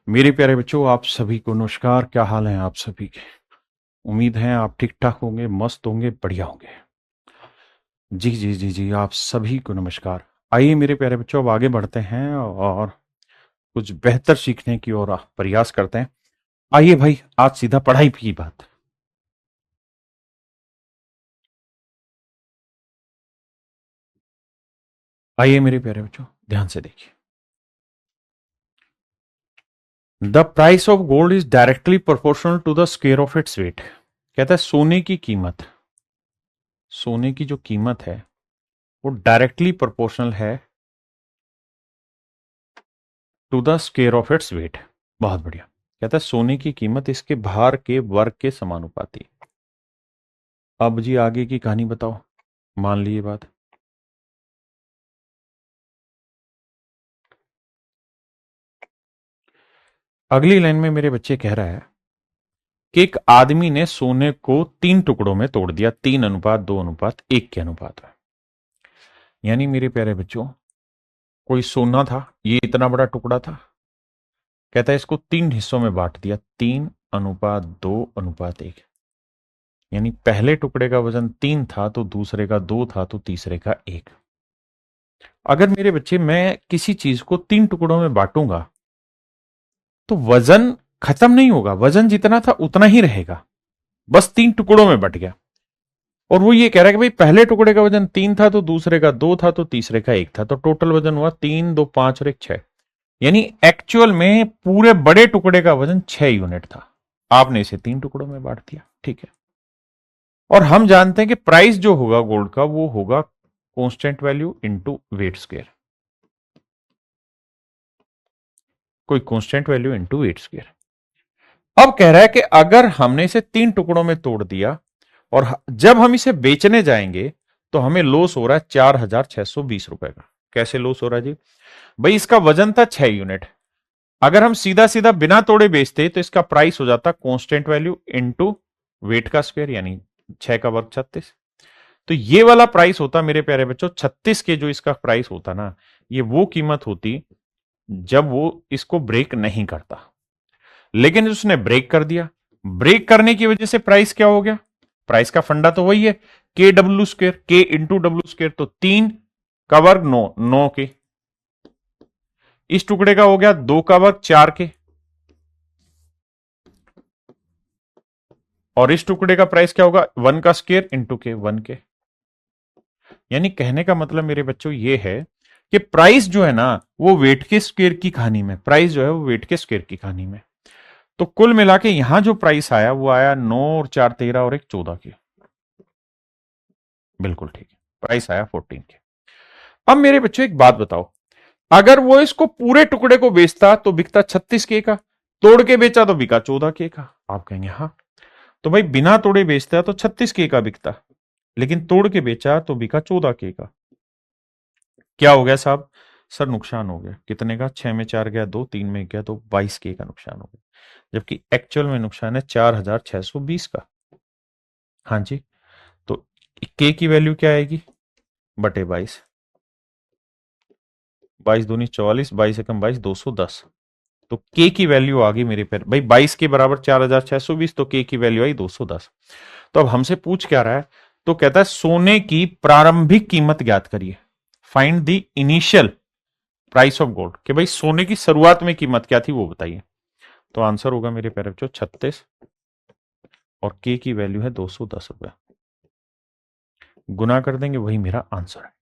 मेरे प्यारे बच्चों, आप सभी को नमस्कार। क्या हाल है आप सभी के? उम्मीद है आप ठीक ठाक होंगे, मस्त होंगे, बढ़िया होंगे। जी जी जी जी, आप सभी को नमस्कार। आइए मेरे प्यारे बच्चों, अब आगे बढ़ते हैं और कुछ बेहतर सीखने की ओर प्रयास करते हैं। आइए भाई, आज सीधा पढ़ाई की बात। आइए मेरे प्यारे बच्चों, ध्यान से देखिए। The price of gold is directly proportional to the square of its weight. कहता है सोने की जो कीमत है वो डायरेक्टली प्रोपोर्शनल है to the square of its weight. बहुत बढ़िया। कहता है सोने की कीमत इसके भार के वर्ग के समानुपाती। अब जी आगे की कहानी बताओ। मान ली ये बात। अगली लाइन में मेरे बच्चे कह रहा है कि एक आदमी ने सोने को 3 टुकड़ों में तोड़ दिया, 3:2:1 के अनुपात में। यानी मेरे प्यारे बच्चों, कोई सोना था, ये इतना बड़ा टुकड़ा था। कहता है इसको 3 हिस्सों में बांट दिया, 3:2:1। यानी पहले टुकड़े का वजन 3 था तो दूसरे का 2 था तो तीसरे का 1। अगर मेरे बच्चे मैं किसी चीज को 3 टुकड़ों में बांटूंगा तो वजन खत्म नहीं होगा, वजन जितना था उतना ही रहेगा, बस 3 टुकड़ों में बट गया। और वो ये कह रहा है कि भाई पहले टुकड़े का वजन 3 था तो दूसरे का 2 था तो तीसरे का 1 था, तो टोटल वजन हुआ 3, 2, 5 और 1, 6। यानी एक्चुअल में पूरे बड़े टुकड़े का वजन 6 यूनिट था। आपने इसे 3 टुकड़ों में बांट दिया, ठीक है। और हम जानते हैं कि प्राइस जो होगा गोल्ड का वो होगा constant value into weight square. कोई constant value into weight square. अब कह रहा है कि अगर हमने इसे 3 टुकड़ों में तोड़ दिया और जब हम इसे बेचने जाएंगे तो हमें लॉस हो रहा है 4,620 रुपए का। कैसे लॉस हो रहा है जी? भाई इसका वजन था 6 यूनिट। अगर हम सीधा सीधा बिना तोड़े बेचते तो इसका प्राइस हो जाता कांस्टेंट वैल्यू इनटू वेट का स्क्वायर, यानी 6 का वर्ग 36। तो ये वाला प्राइस होता मेरे प्यारे बच्चों 36 के, जो इसका प्राइस होता ना, ये वो कीमत होती जब वो इसको ब्रेक नहीं करता। लेकिन उसने ब्रेक कर दिया। ब्रेक करने की वजह से प्राइस क्या हो गया? प्राइस का फंडा तो वही है, के डब्ल्यू स्क्र, के इंटू डब्ल्यू स्क्र। तो 3 का वर्ग 9, 9 के। इस टुकड़े का हो गया 2 का वर्ग 4 के। और इस टुकड़े का प्राइस क्या होगा? 1 का स्क्र इंटू के, 1 के। यानी कहने का मतलब मेरे बच्चों ये है कि प्राइस जो है ना वो वेट के स्क्वायर की कहानी में, प्राइस जो है वो वेट के स्क्वायर की कहानी में। तो कुल मिला के यहां जो प्राइस आया वो आया 9 और 4 13 और 1 14 के। बिल्कुल ठीक है, प्राइस आया 14 के। अब मेरे बच्चों एक बात बताओ, अगर वो इसको पूरे टुकड़े को बेचता तो बिकता 36 के का, तोड़ के बेचा तो बिका 14 के का। आप कहेंगे हाँ, तो भाई बिना तोड़े बेचता तो 36 के का बिकता, लेकिन तोड़ के बेचा तो बिका 14 के का। क्या हो गया साहब? सर नुकसान हो गया। कितने का? 6 में 4 गया 2, 3 में गया तो 22 के का नुकसान हो गया, जबकि एक्चुअल में नुकसान है 4,620 का। हाँ जी। तो के की वैल्यू क्या आएगी? बटे 22। 22 दूनी 44, 22 एकम 22, 210। तो के की वैल्यू आ गई मेरे पे भाई 22 के बराबर 4,620, तो के की वैल्यू आई 210। तो अब हमसे पूछ क्या रहा है? तो कहता है सोने की प्रारंभिक कीमत ज्ञात करिए। Find the initial price of gold. कि भाई सोने की शुरुआत में कीमत क्या थी वो बताइए। तो आंसर होगा मेरे प्यारे बच्चों 36, और के की वैल्यू है 210 रुपए। गुना कर देंगे, वही मेरा आंसर है।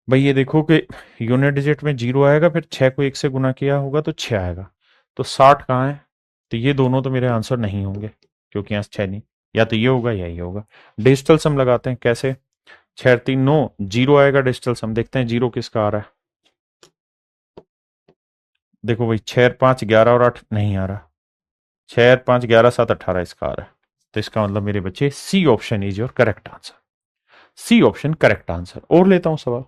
भाई ये देखो कि यूनिट डिजिट में 0 आएगा, फिर 6 को 1 से गुना किया होगा तो 6 आएगा। तो 60 कहाँ है? तो ये दोनों तो मेरे आंसर नहीं होंगे, क्योंकि यहाँ 6 नहीं। या तो ये होगा या ये होगा। डिजिटल सम लगाते हैं। कैसे? 6 3 9, 0 आएगा डिजिटल सम। देखते हैं 0 किसका आ रहा है। देखो भाई 6 5 11 और 8 नहीं आ रहा। 6 5 11 7 18 इसका आ रहा है। तो इसका मतलब मेरे बच्चे C option is your correct answer. C option correct answer. और लेता हूं सवाल।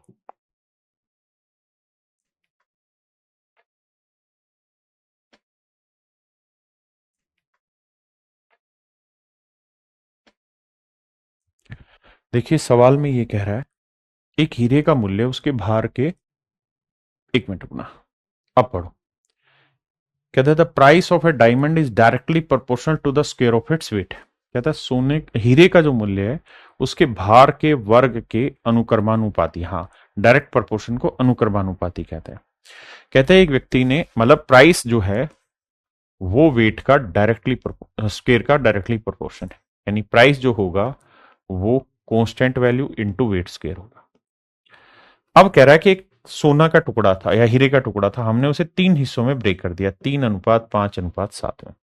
देखिए सवाल में ये कह रहा है एक हीरे का मूल्य उसके भार के, 1 मिनट रुकना, अब पढ़ो। कहता है the price of a diamond is directly proportional to the square of its weight. कहता है सोने हीरे का जो मूल्य है उसके भार के वर्ग के अनुक्रमानुपाती। हाँ, डायरेक्ट प्रोपोर्शन को अनुक्रमानुपाती कहते हैं। कहते हैं एक व्यक्ति ने, मतलब प्राइस जो है वो वेट का डायरेक्टली स्क्वायर का डायरेक्टली प्रोपोर्शन है, यानी प्राइस जो होगा वो constant value into weight square होगा। अब कह रहा है कि एक सोना का टुकड़ा था या हीरे का टुकड़ा था, हमने उसे 3 हिस्सों में ब्रेक कर दिया, 3:5:7 में।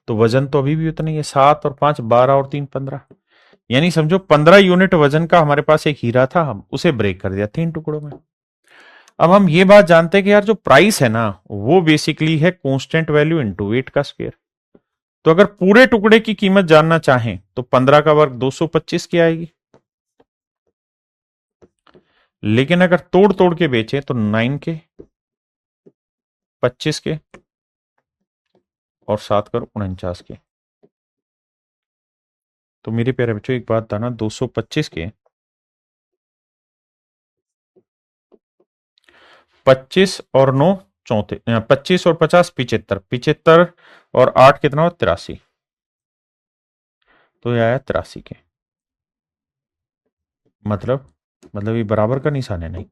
तो वजन तो अभी भी उतना ही है, 7 और 5 12 और 3 15, यानी समझो 15 यूनिट वजन का हमारे पास एक हीरा था, हम उसे ब्रेक कर दिया 3 टुकड़ों में। अब हम ये बात जानते हैं कि यार जो प्राइस है ना वो बेसिकली है कांस्टेंट वैल्यू इनटू वेट का स्क्वायर। तो अगर पूरे टुकड़े की कीमत जानना चाहें तो 15 का वर्ग 225 की आएगी, लेकिन अगर तोड़ तोड़ के बेचे तो 9 के, 25 के और 7 कर 49 के। तो मेरे प्यारे बच्चों एक बात था ना, 225 के 25 और 9 34, 25 और 50 75, 75 और 8 कितना हो 83, तो यह आया 83 के। मतलब ये बराबर का निशान है नहीं,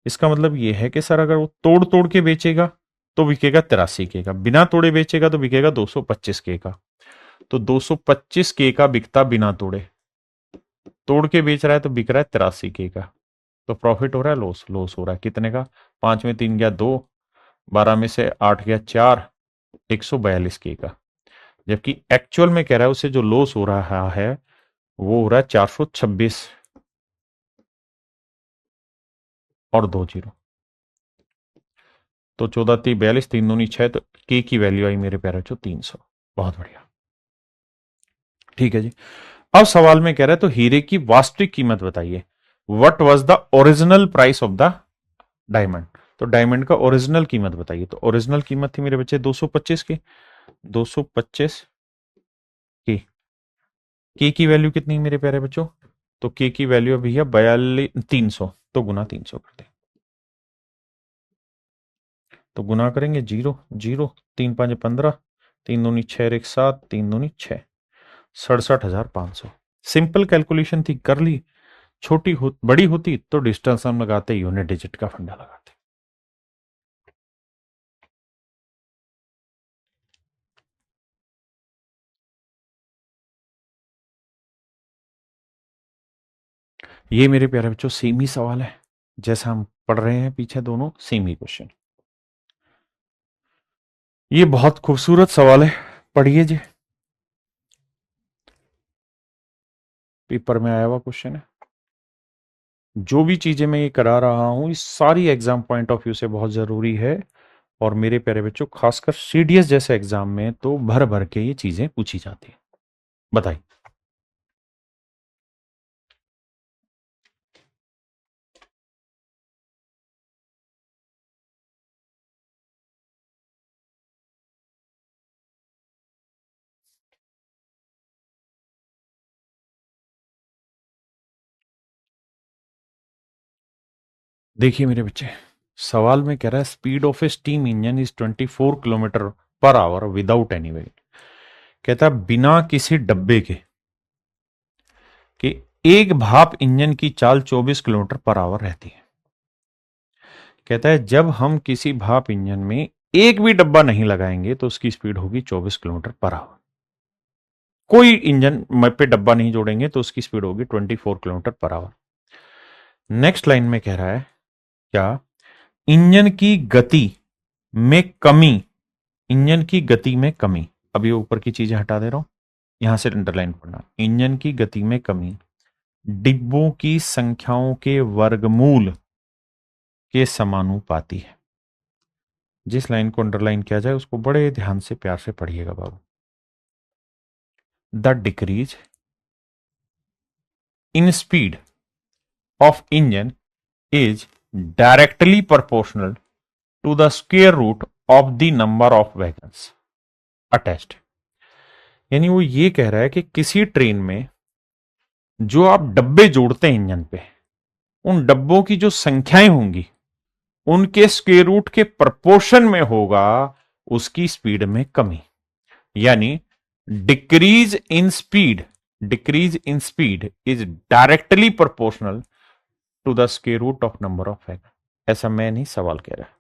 इसका मतलब ये है कि सर अगर वो तोड़ तोड़ के बेचेगा तो बिकेगा 83 के का, बिना तोड़े बेचेगा तो बिकेगा 225 के का। तो 225 के का बिकता बिना तोड़े, तोड़ के बेच रहा है तो बिक रहा है 83 के का। तो प्रॉफिट हो रहा है लॉस, लॉस हो रहा है कितने का, 5 में 3 गया 2, 12 में से 8 गया 4, 142 के का। जबकि एक्चुअल में कह रहा है उसे जो लॉस हो रहा है वो हो रहा है 426 और 2 जीरो, तो 14 3 42, 3 दूनी 6, तो के की वैल्यू आई मेरे प्यारे बच्चों 300। बहुत बढ़िया, ठीक है जी। अब सवाल में कह रहा है तो हीरे की वास्तविक कीमत बताइए, what was the original price of the diamond. तो डायमंड का ओरिजिनल कीमत बताइए, तो ओरिजिनल कीमत थी मेरे बच्चे 225 की, 225 की वैल्यू कितनी मेरे प्यारे बच्चों, तो के की वैल्यू अभी है 42 300, तो गुना 300 कर दे, तो गुना करेंगे 0 0, 3 5 15, 3 दूनी 6 1 7, 3 दूनी 6, 67,500। सिंपल कैलकुलेशन थी, कर ली। बड़ी होती तो डिस्टेंस हम लगाते, यूनिट डिजिट का फंडा लगाते। ये मेरे प्यारे बच्चों सेम ही सवाल है, जैसा हम पढ़ रहे हैं पीछे दोनों सेम ही क्वेश्चन। ये बहुत खूबसूरत सवाल है, पढ़िए जी, पेपर में आया हुआ क्वेश्चन है। जो भी चीजें मैं ये करा रहा हूं इस सारी एग्जाम पॉइंट ऑफ व्यू से बहुत जरूरी है, और मेरे प्यारे बच्चों खासकर सीडीएस जैसे एग्जाम में तो भर भर के ये चीजें पूछी जाती है। बताइए, देखिए मेरे बच्चे, सवाल में कह रहा है speed of a steam engine is 24 kilometre per hour without any weight. कहता है बिना किसी डब्बे के कि एक भाप इंजन की चाल 24 किलोमीटर पर आवर रहती है। कहता है जब हम किसी भाप इंजन में एक भी डब्बा नहीं लगाएंगे तो उसकी स्पीड होगी 24 किलोमीटर पर आवर। कोई इंजन पे डब्बा नहीं जोड़ेंगे तो उसकी स्पीड होगी 24 kilometre per our. Next line में कह रहा है क्या, इंजन की गति में कमी, इंजन की गति में कमी, अब ये ऊपर की चीजें हटा दे रहा हूं, यहां से अंडरलाइन पढ़ना, इंजन की गति में कमी डिब्बों की संख्याओं के वर्गमूल के समानुपाती है। जिस लाइन को अंडरलाइन किया जाए उसको बड़े ध्यान से प्यार से पढ़िएगा बाबू। The decrease in speed of engine is directly proportional to the square root of the number of wagons attached। यानी वो ये कह रहा है कि किसी ट्रेन में जो आप डब्बे जोड़ते हैं इंजन पे, उन डब्बों की जो संख्याएं होंगी उनके स्क्वायर रूट के प्रपोर्शन में होगा उसकी स्पीड में कमी, यानी decrease in speed, decrease in speed is directly proportional to the square root of number of wagon. ऐसा मैं नहीं, सवाल कह रहा है।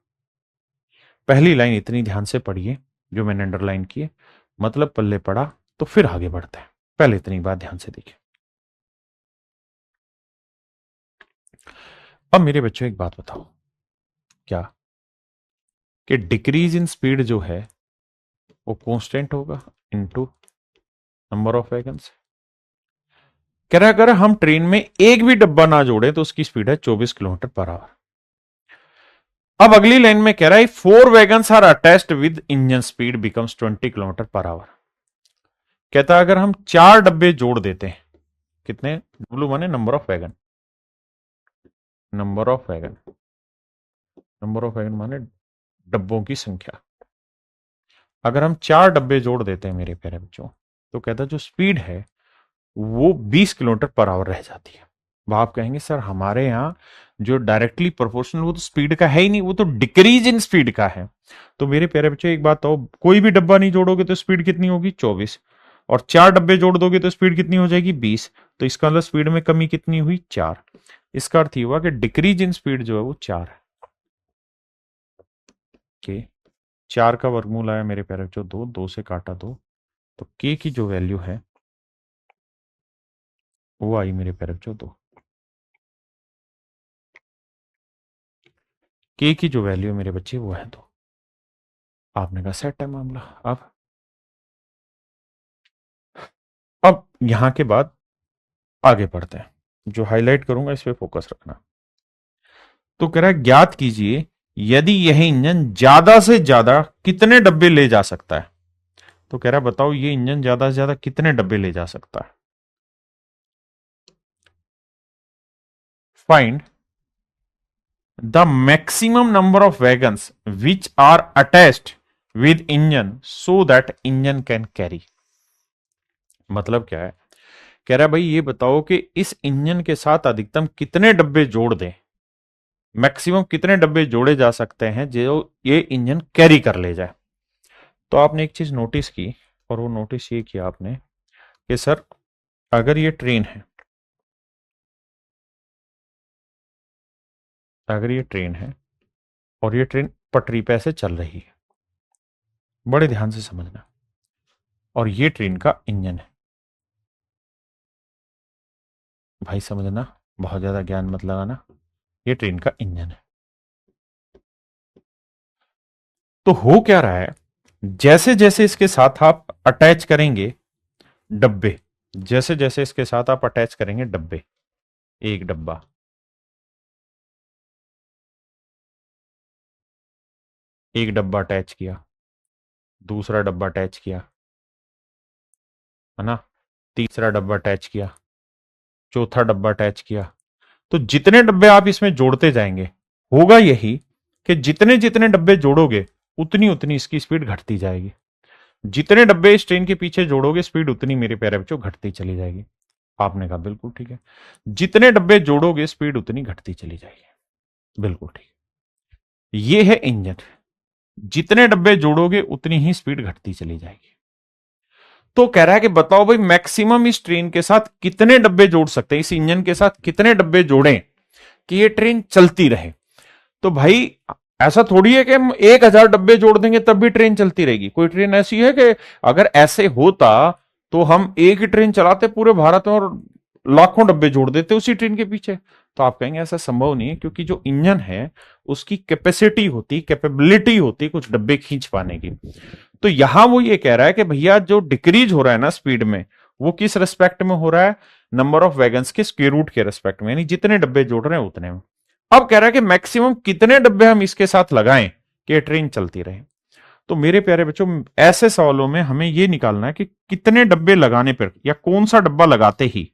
पहली लाइन इतनी ध्यान से पढ़िए जो मैंने अंडरलाइन की है, मतलब पल्ले पड़ा तो फिर आगे बढ़ते हैं। पहले इतनी बात ध्यान से देखिए। अब मेरे बच्चों एक बात बताओ, क्या कि डिक्रीज इन स्पीड जो है वो कांस्टेंट होगा इनटू नंबर ऑफ वैगन्स। कह रहा है अगर हम ट्रेन में एक भी डब्बा ना जोड़े तो उसकी स्पीड है 24 किलोमीटर पर आवर। अब अगली लाइन में कह रहा है 4 wagons are attached with engine speed becomes 20 kilometre per hour. कहता है अगर हम 4 डब्बे जोड़ देते हैं, कितने, डब्लू माने number of wagon, number of wagon, number of wagon माने डब्बों की संख्या। अगर हम 4 डब्बे जोड़ देते हैं मेरे प्यारे बच्चों, तो कहता है जो स्पीड है वो 20 किलोमीटर पर आवर रह जाती है। अब आप कहेंगे सर हमारे यहाँ जो डायरेक्टली प्रोपोर्शनल वो तो स्पीड का है ही नहीं, वो तो डिक्रीज इन स्पीड का है। तो मेरे प्यारे बच्चों एक बात तो, कोई भी डब्बा नहीं जोड़ोगे तो स्पीड कितनी होगी 24, और 4 डब्बे जोड़ दोगे तो स्पीड कितनी हो जाएगी 20। तो इसका मतलब स्पीड में कमी कितनी हुई 4। इसका अर्थ ये हुआ कि डिक्रीज इन स्पीड जो है वो 4 है। के 4 का वर्गमूल आया मेरे प्यारे बच्चों 2, 2 से काटा 2, तो के की जो वैल्यू है वो आई मेरे प्यारे बच्चों 2। के की जो वैल्यू है मेरे बच्चे वो है 2। आपने कहा सेट है मामला। अब यहां के बाद आगे बढ़ते हैं, जो हाईलाइट करूंगा इस पे फोकस रखना। तो कह रहा है ज्ञात कीजिए यदि यह इंजन ज्यादा से ज्यादा कितने डब्बे ले जा सकता है। तो कह रहा है बताओ ये इंजन ज्यादा से ज्यादा कितने डब्बे ले जा सकता है। Find the maximum number of wagons which are attached with engine so that engine can carry. मतलब क्या है, कह रहा है भाई ये बताओ कि इस इंजन के साथ अधिकतम कितने डब्बे जोड़ दें, मैक्सिमम कितने डब्बे जोड़े जा सकते हैं जो ये इंजन कैरी कर ले जाए। तो आपने एक चीज नोटिस की, और वो नोटिस ये किया आपने कि सर अगर ये ट्रेन है, अगर ये ट्रेन है और ये ट्रेन पटरी पे से चल रही है, बड़े ध्यान से समझना, और ये ट्रेन का इंजन है, भाई समझना, बहुत ज्यादा ज्ञान मत लगाना, ये ट्रेन का इंजन है। तो हो क्या रहा है, जैसे जैसे इसके साथ आप अटैच करेंगे डब्बे, जैसे जैसे इसके साथ आप अटैच करेंगे डब्बे, एक डब्बा, एक डब्बा अटैच किया, दूसरा डब्बा अटैच किया, है ना, तीसरा डब्बा अटैच किया, चौथा डब्बा अटैच किया, तो जितने डब्बे आप इसमें जोड़ते जाएंगे होगा यही कि जितने जितने डब्बे जोड़ोगे उतनी उतनी इसकी स्पीड घटती जाएगी। जितने डब्बे इस ट्रेन के पीछे जोड़ोगे स्पीड उतनी मेरे प्यारे बच्चों घटती चली जाएगी। आपने कहा बिल्कुल ठीक है, जितने डब्बे जोड़ोगे स्पीड उतनी घटती चली जाएगी, बिल्कुल ठीक। ये है इंजन, जितने डब्बे जोड़ोगे उतनी ही स्पीड घटती चली जाएगी। तो कह रहा है कि बताओ भाई मैक्सिमम इस ट्रेन के साथ कितने डब्बे जोड़ सकते हैं, इस इंजन के साथ कितने डब्बे जोड़ें कि ये ट्रेन चलती रहे। तो भाई ऐसा थोड़ी है कि हम 1000 डब्बे जोड़ देंगे तब भी ट्रेन चलती रहेगी। कोई ट्रेन ऐसी है कि अगर ऐसे होता तो हम एक ही ट्रेन चलाते पूरे भारत में और लाखों डब्बे जोड़ देते उसी ट्रेन के पीछे। तो आप कहेंगे ऐसा संभव नहीं है, क्योंकि जो इंजन है उसकी कैपेसिटी होती, कैपेबिलिटी होती कुछ डब्बे खींच पाने की। तो यहां वो ये कह रहा है कि भैया जो डिक्रीज हो रहा है ना स्पीड में, वो किस रेस्पेक्ट में हो रहा है, नंबर ऑफ वैगन्स के स्क्वायर रूट के रेस्पेक्ट में, यानी जितने डब्बे जोड़ रहे हैं उतने में। अब कह रहा है कि मैक्सिमम कितने डब्बे हम इसके साथ लगाएं कि ट्रेन चलती रहे। तो मेरे प्यारे बच्चों ऐसे सवालों में हमें यह निकालना है कि कितने डब्बे लगाने पर, या कौन सा डब्बा लगाते ही,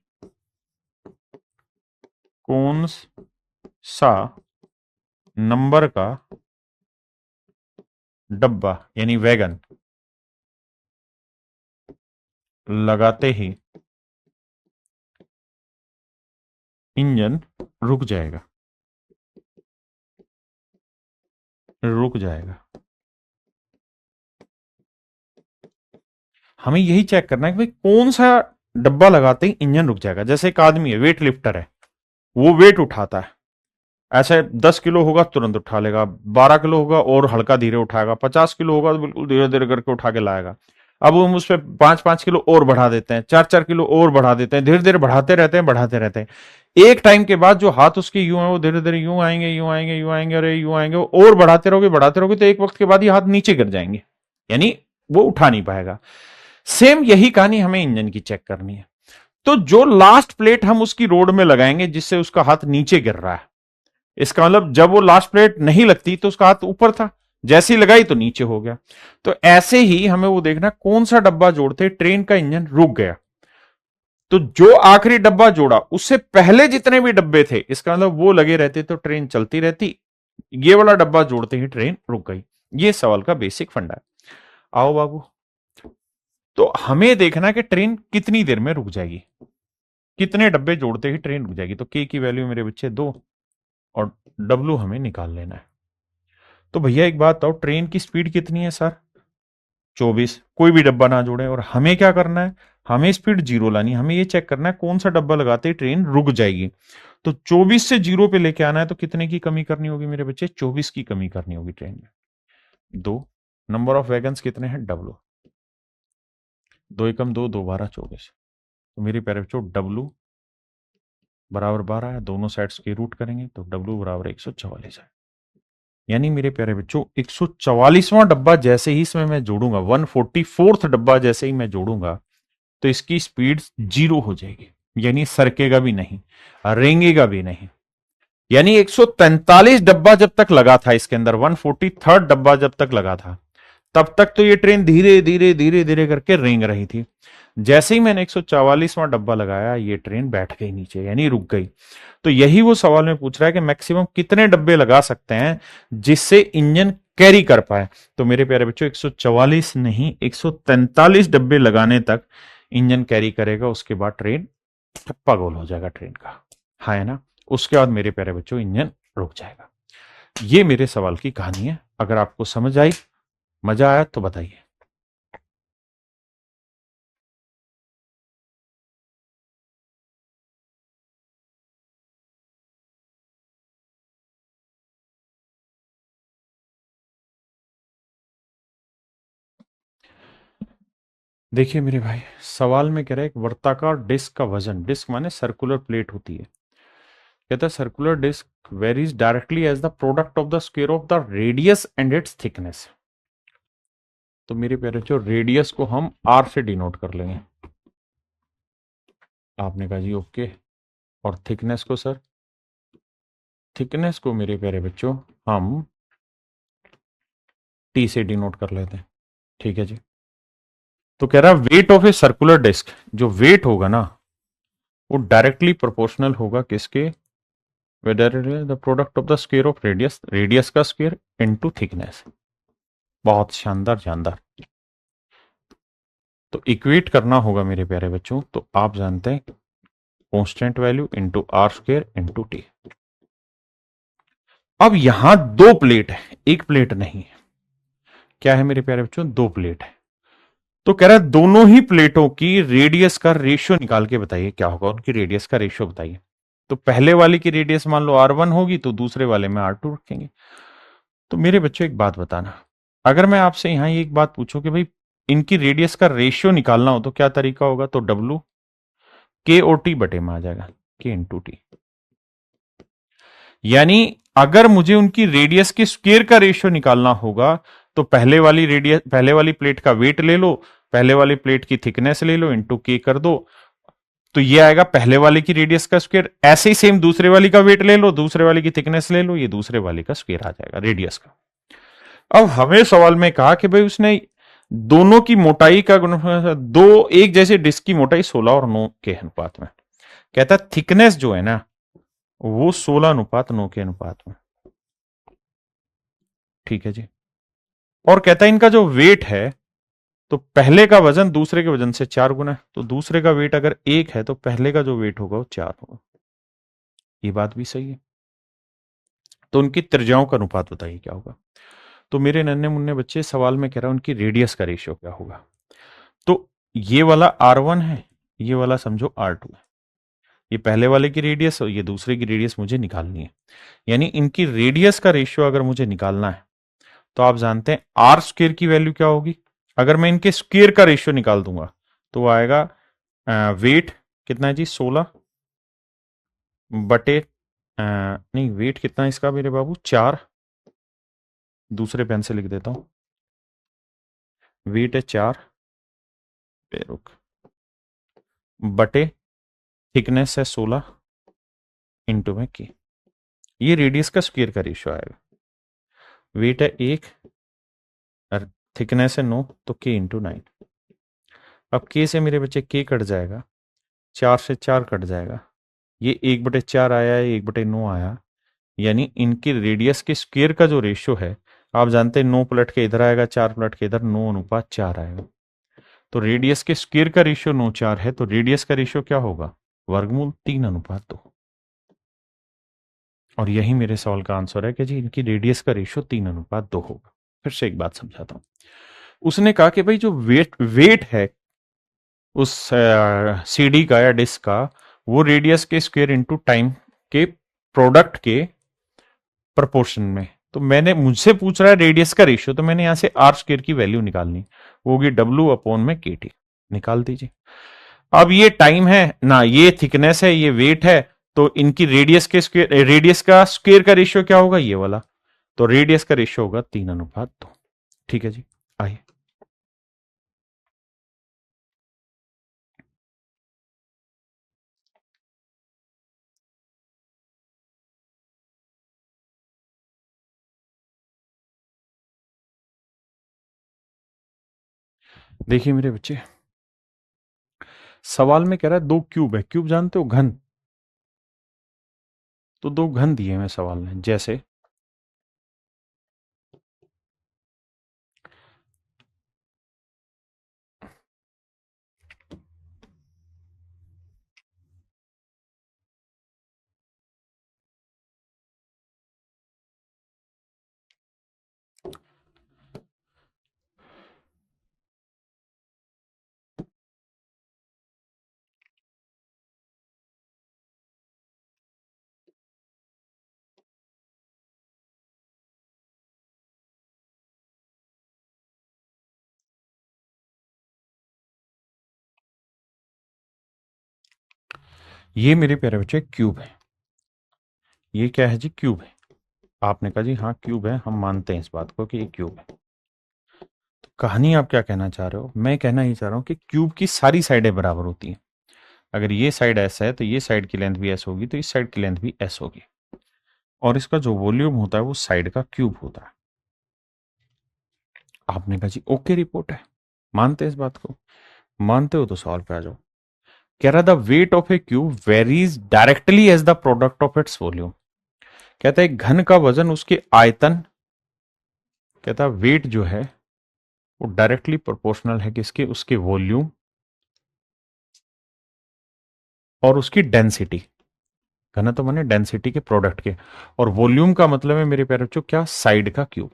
कौन सा नंबर का डब्बा यानी वैगन लगाते ही इंजन रुक जाएगा। रुक जाएगा। हमें यही चेक करना है कि भाई कौन सा डब्बा लगाते ही इंजन रुक जाएगा। जैसे एक आदमी है, वेट लिफ्टर है, वो वेट उठाता है, ऐसे 10 किलो होगा तुरंत उठा लेगा, 12 किलो होगा और हल्का धीरे उठाएगा, 50 किलो होगा तो बिल्कुल धीरे धीरे करके उठा के लाएगा। अब हम उस पर 5-5 किलो और बढ़ा देते हैं, 4-4 किलो और बढ़ा देते हैं, धीरे धीरे बढ़ाते रहते हैं, बढ़ाते रहते हैं। एक टाइम के बाद जो हाथ उसके यूं है वो धीरे धीरे यूं आएंगे, यूं आएंगे, यूं आएंगे, अरे यूं आएंगे, और बढ़ाते रहोगे तो एक वक्त के बाद ये हाथ नीचे गिर जाएंगे, यानी वो उठा नहीं पाएगा। सेम यही कहानी हमें इंजन की चेक करनी है। तो जो लास्ट प्लेट हम उसकी रोड में लगाएंगे जिससे उसका हाथ नीचे गिर रहा है, इसका मतलब जब वो लास्ट प्लेट नहीं लगती तो उसका हाथ ऊपर था, जैसे ही लगाई तो नीचे हो गया। तो ऐसे ही हमें वो देखना कौन सा डब्बा जोड़ते ट्रेन का इंजन रुक गया। तो जो आखिरी डब्बा जोड़ा उससे पहले जितने भी डब्बे थे, इसका मतलब वो लगे रहते तो ट्रेन चलती रहती, ये वाला डब्बा जोड़ते ही ट्रेन रुक गई। ये सवाल का बेसिक फंडा है। आओ बाबू, तो हमें देखना कि ट्रेन कितनी देर में रुक जाएगी, कितने डब्बे जोड़ते ही ट्रेन रुक जाएगी। तो के की वैल्यू मेरे बच्चे 2 और डब्लू हमें निकाल लेना है। तो भैया एक बात बताओ, ट्रेन की स्पीड कितनी है सर? 24। कोई भी डब्बा ना जोड़े, और हमें क्या करना है, हमें स्पीड 0 लानी है। हमें ये चेक करना है कौन सा डब्बा लगाते ही ट्रेन रुक जाएगी। तो 24 से 0 पे लेके आना है, तो कितने की कमी करनी होगी मेरे बच्चे? 24 की कमी करनी होगी ट्रेन में। 2 नंबर ऑफ वैगन्स कितने हैं? डब्लू। 2 एकम 2, 2 12 24। तो मेरे प्यारे बच्चों डब्लू बराबर 12 है, दोनों साइड्स के रूट करेंगे तो डब्लू बराबर 144 है। यानी मेरे प्यारे बच्चों 144वां डब्बा जैसे ही इसमें मैं जोड़ूंगा, 144th डब्बा जैसे ही मैं जोड़ूंगा, तो इसकी स्पीड 0 हो जाएगी, यानी सरकेगा भी नहीं, रेंगेगा भी नहीं। यानी 143 डब्बा जब तक लगा था इसके अंदर, 143rd डब्बा जब तक लगा था, तब तक तो ये ट्रेन धीरे धीरे धीरे धीरे करके रेंग रही थी। जैसे ही मैंने 144वां डब्बा लगाया, ये ट्रेन बैठ गई नीचे, यानी रुक गई। तो यही वो सवाल में पूछ रहा है कि मैक्सिमम कितने डब्बे लगा सकते हैं जिससे इंजन कैरी कर पाए। तो मेरे प्यारे बच्चों 144 नहीं, 143 डब्बे लगाने तक इंजन कैरी करेगा, उसके बाद ट्रेन ठप्पा गोल हो जाएगा ट्रेन का, है ना। उसके बाद मेरे प्यारे बच्चों इंजन रुक जाएगा। ये मेरे सवाल की कहानी है। अगर आपको समझ आई, मजा आया तो बताइए। देखिए मेरे भाई, सवाल में कह रहा है एक वर्ताकार डिस्क का वजन, डिस्क माने सर्कुलर प्लेट होती है, कहता है circular disc varies directly as the product of the square of the radius and its thickness. तो मेरे प्यारे बच्चों रेडियस को हम आर से डिनोट कर लेंगे, आपने कहा जी ओके। और थिकनेस को सर, थिकनेस को मेरे प्यारे बच्चों हम टी से डिनोट कर लेते हैं, ठीक है जी। तो कह रहा है weight of a circular disc, जो वेट होगा ना वो डायरेक्टली प्रोपोर्शनल होगा किसके? Whether the product of the square of radius, radius का स्क्वायर इनटू थिकनेस। बहुत शानदार शानदार। तो इक्वेट करना होगा मेरे प्यारे बच्चों, तो आप जानते हैं constant value into R square into T. अब यहां 2 प्लेट है, एक प्लेट नहीं है। क्या है मेरे प्यारे बच्चों? 2 प्लेट है। तो कह रहा है दोनों ही प्लेटों की रेडियस का रेशियो निकाल के बताइए, क्या होगा उनकी रेडियस का रेशियो बताइए। तो पहले वाले की रेडियस मान लो R1 होगी, तो दूसरे वाले में R2 रखेंगे। तो मेरे बच्चों एक बात बताना, अगर मैं आपसे यहां एक बात पूछूं कि भाई इनकी रेडियस का रेशियो निकालना हो तो क्या तरीका होगा? तो W K और T बटे में आ जाएगा, K इंटू टी। यानी अगर मुझे उनकी रेडियस के स्क्वायर का रेशियो निकालना होगा तो पहले वाली रेडियस, पहले वाली प्लेट का वेट ले लो, पहले वाली प्लेट की थिकनेस ले लो, इंटू के कर दो, तो ये आएगा पहले वाले की रेडियस का स्क्वायर। ऐसे ही सेम दूसरे वाली का वेट ले लो, दूसरे वाले की थिकनेस ले लो, ये दूसरे वाले का स्क्वायर आ जाएगा रेडियस का। अब हमें सवाल में कहा कि भाई उसने दोनों की मोटाई का गुणनफल, दो एक जैसे डिस्क की मोटाई 16 और 9 के अनुपात में, कहता है थिकनेस जो है ना वो 16:9 के अनुपात में, ठीक है जी। और कहता है इनका जो वेट है, तो पहले का वजन दूसरे के वजन से 4 गुना है, तो दूसरे का वेट अगर 1 है तो पहले का जो वेट होगा वो 4 होगा। ये बात भी सही है। तो उनकी त्रिज्याओं का अनुपात बताइए क्या होगा। तो मेरे नन्हे मुन्ने बच्चे, सवाल में कह रहा हूं उनकी रेडियस का रेशियो क्या होगा। तो ये वाला R1 है, ये वाला समझो R2 है। ये पहले वाले की रेडियस और ये दूसरे की रेडियस मुझे निकालनी है। यानी इनकी रेडियस का रेशियो अगर मुझे निकालना है तो आप जानते हैं आर स्क्वेयर की वैल्यू क्या होगी। अगर मैं इनके स्क्वेयर का रेशियो निकाल दूंगा तो वो आएगा वेट कितना है जी, 16 बटे नहीं, वेट कितना है इसका मेरे बाबू, 4। दूसरे पेन से लिख देता हूं, वेट है 4 रुक बटे थिकनेस है 16 इंटू में के। ये रेडियस का स्क्वेयर का रेशियो आएगा। वेट है 1 और थिकनेस है 9, तो के इंटू 9। अब के से मेरे बच्चे के कट जाएगा, 4 से 4 कट जाएगा, ये 1/4 आया है, 1/9 आया। यानी इनकी रेडियस के स्क्वेयर का जो रेशियो है, आप जानते हैं 9 पलट के इधर आएगा, 4 पलट के इधर, 9:4 आएगा। तो रेडियस के स्क्वेयर का रेशियो 9:4 है, तो रेडियस का रेशियो क्या होगा, वर्गमूल 3:2। और यही मेरे सवाल का आंसर है कि जी इनकी रेडियस का रेशियो 3:2 होगा। फिर से एक बात समझाता हूं। उसने कहा कि भाई जो वेट है उस सीडी का या डिस्क का, वो रेडियस के स्क्वायर इंटू टाइम के प्रोडक्ट के प्रपोर्शन में। तो मैंने, मुझसे पूछ रहा है रेडियस का रेशियो, तो मैंने यहां से आर स्क्वायर की वैल्यू निकालनी, वो होगी W/KT। निकाल दीजिए। अब ये टाइम है ना, ये थिकनेस है, ये वेट है, तो इनकी रेडियस के स्क्वायर, रेडियस का स्क्वायर का रेशियो क्या होगा, ये वाला। तो रेडियस का रेशियो होगा 3:2। ठीक है जी, आइए। देखिए मेरे बच्चे, सवाल में कह रहा है 2 क्यूब है। क्यूब जानते हो, घन। तो 2 घन दिए हैं सवाल में, जैसे ये मेरे प्यारे बच्चे क्यूब है। ये क्या है जी, क्यूब है। आपने कहा जी हाँ क्यूब है, हम मानते हैं इस बात को कि ये क्यूब है। तो कहानी आप क्या कहना चाह रहे हो, मैं कहना ही चाह रहा हूं कि क्यूब की सारी साइडें बराबर होती हैं। अगर ये साइड एस है तो ये साइड की लेंथ भी एस होगी, तो इस साइड की लेंथ भी एस होगी। और इसका जो वॉल्यूम होता है वो साइड का क्यूब होता है। आपने कहा जी ओके, रिपोर्ट है, मानते हैं इस बात को। मानते हो तो सवाल पे आ जाओ। कह रहा the weight of a cube varies directly as the product of its volume. कहता है घन का वजन उसके आयतन, कहता है वेट जो है वो डायरेक्टली प्रोपोर्शनल है किसके, उसके वॉल्यूम और उसकी डेंसिटी। घनत्व माने डेंसिटी के प्रोडक्ट के, और वॉल्यूम का मतलब है मेरे प्यारे बच्चों क्या, साइड का क्यूब।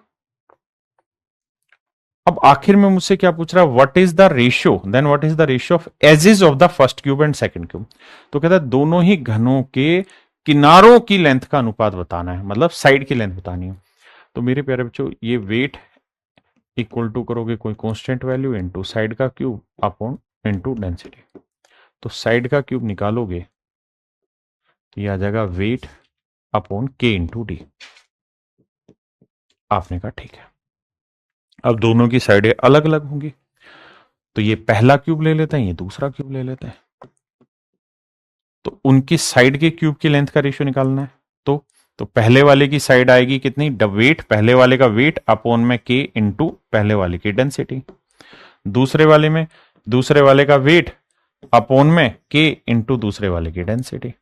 अब आखिर में मुझसे क्या पूछ रहा है, what is the ratio, then what is the ratio of edges of the first cube and second cube. तो कहता है दोनों ही घनों के किनारों की लेंथ का अनुपात बताना है, मतलब साइड की लेंथ बतानी है। तो मेरे प्यारे बच्चों, ये वेट इक्वल टू करोगे कोई कांस्टेंट वैल्यू इनटू साइड का क्यूब अपॉन इनटू डेंसिटी। तो साइड का क्यूब निकालोगे तो ये आ जाएगा वेट अपॉन के इंटू डी। आपने कहा ठीक है। अब दोनों की साइडें अलग अलग होंगी, तो ये पहला क्यूब ले लेते हैं, ये दूसरा क्यूब ले लेते हैं। तो उनकी साइड के क्यूब की लेंथ का रेशियो निकालना है। तो पहले वाले की साइड आएगी कितनी, वेट, पहले वाले का वेट अपॉन में के इंटू पहले वाले की डेंसिटी। दूसरे वाले में दूसरे वाले का वेट अपॉन में के इंटू दूसरे वाले की डेंसिटी।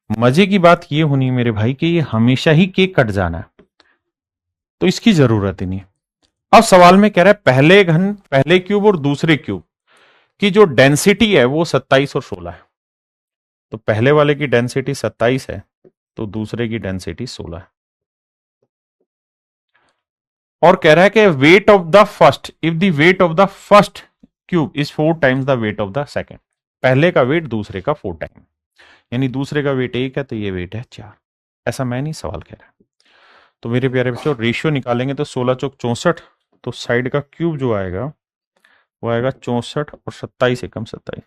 मजे की बात ये होनी मेरे भाई कि ये हमेशा ही के कट जाना है, तो इसकी जरूरत ही नहीं। अब सवाल में कह रहा है पहले घन, पहले क्यूब और दूसरे क्यूब की जो डेंसिटी है वो 27 और 16 है। तो पहले वाले की डेंसिटी 27 है, तो दूसरे की डेंसिटी 16 है। और कह रहा है कि wait of the first, if the weight of the first cube is 4 times the weight of the second, पहले का वेट दूसरे का 4 टाइम, यानी दूसरे का वेट 1 है तो ये वेट है 4। ऐसा मैं नहीं, सवाल कह रहा है। तो मेरे प्यारे बच्चों रेशियो निकालेंगे तो 16 चौक 64, तो साइड का क्यूब जो आएगा वो आएगा 64 और 27 एकम 27,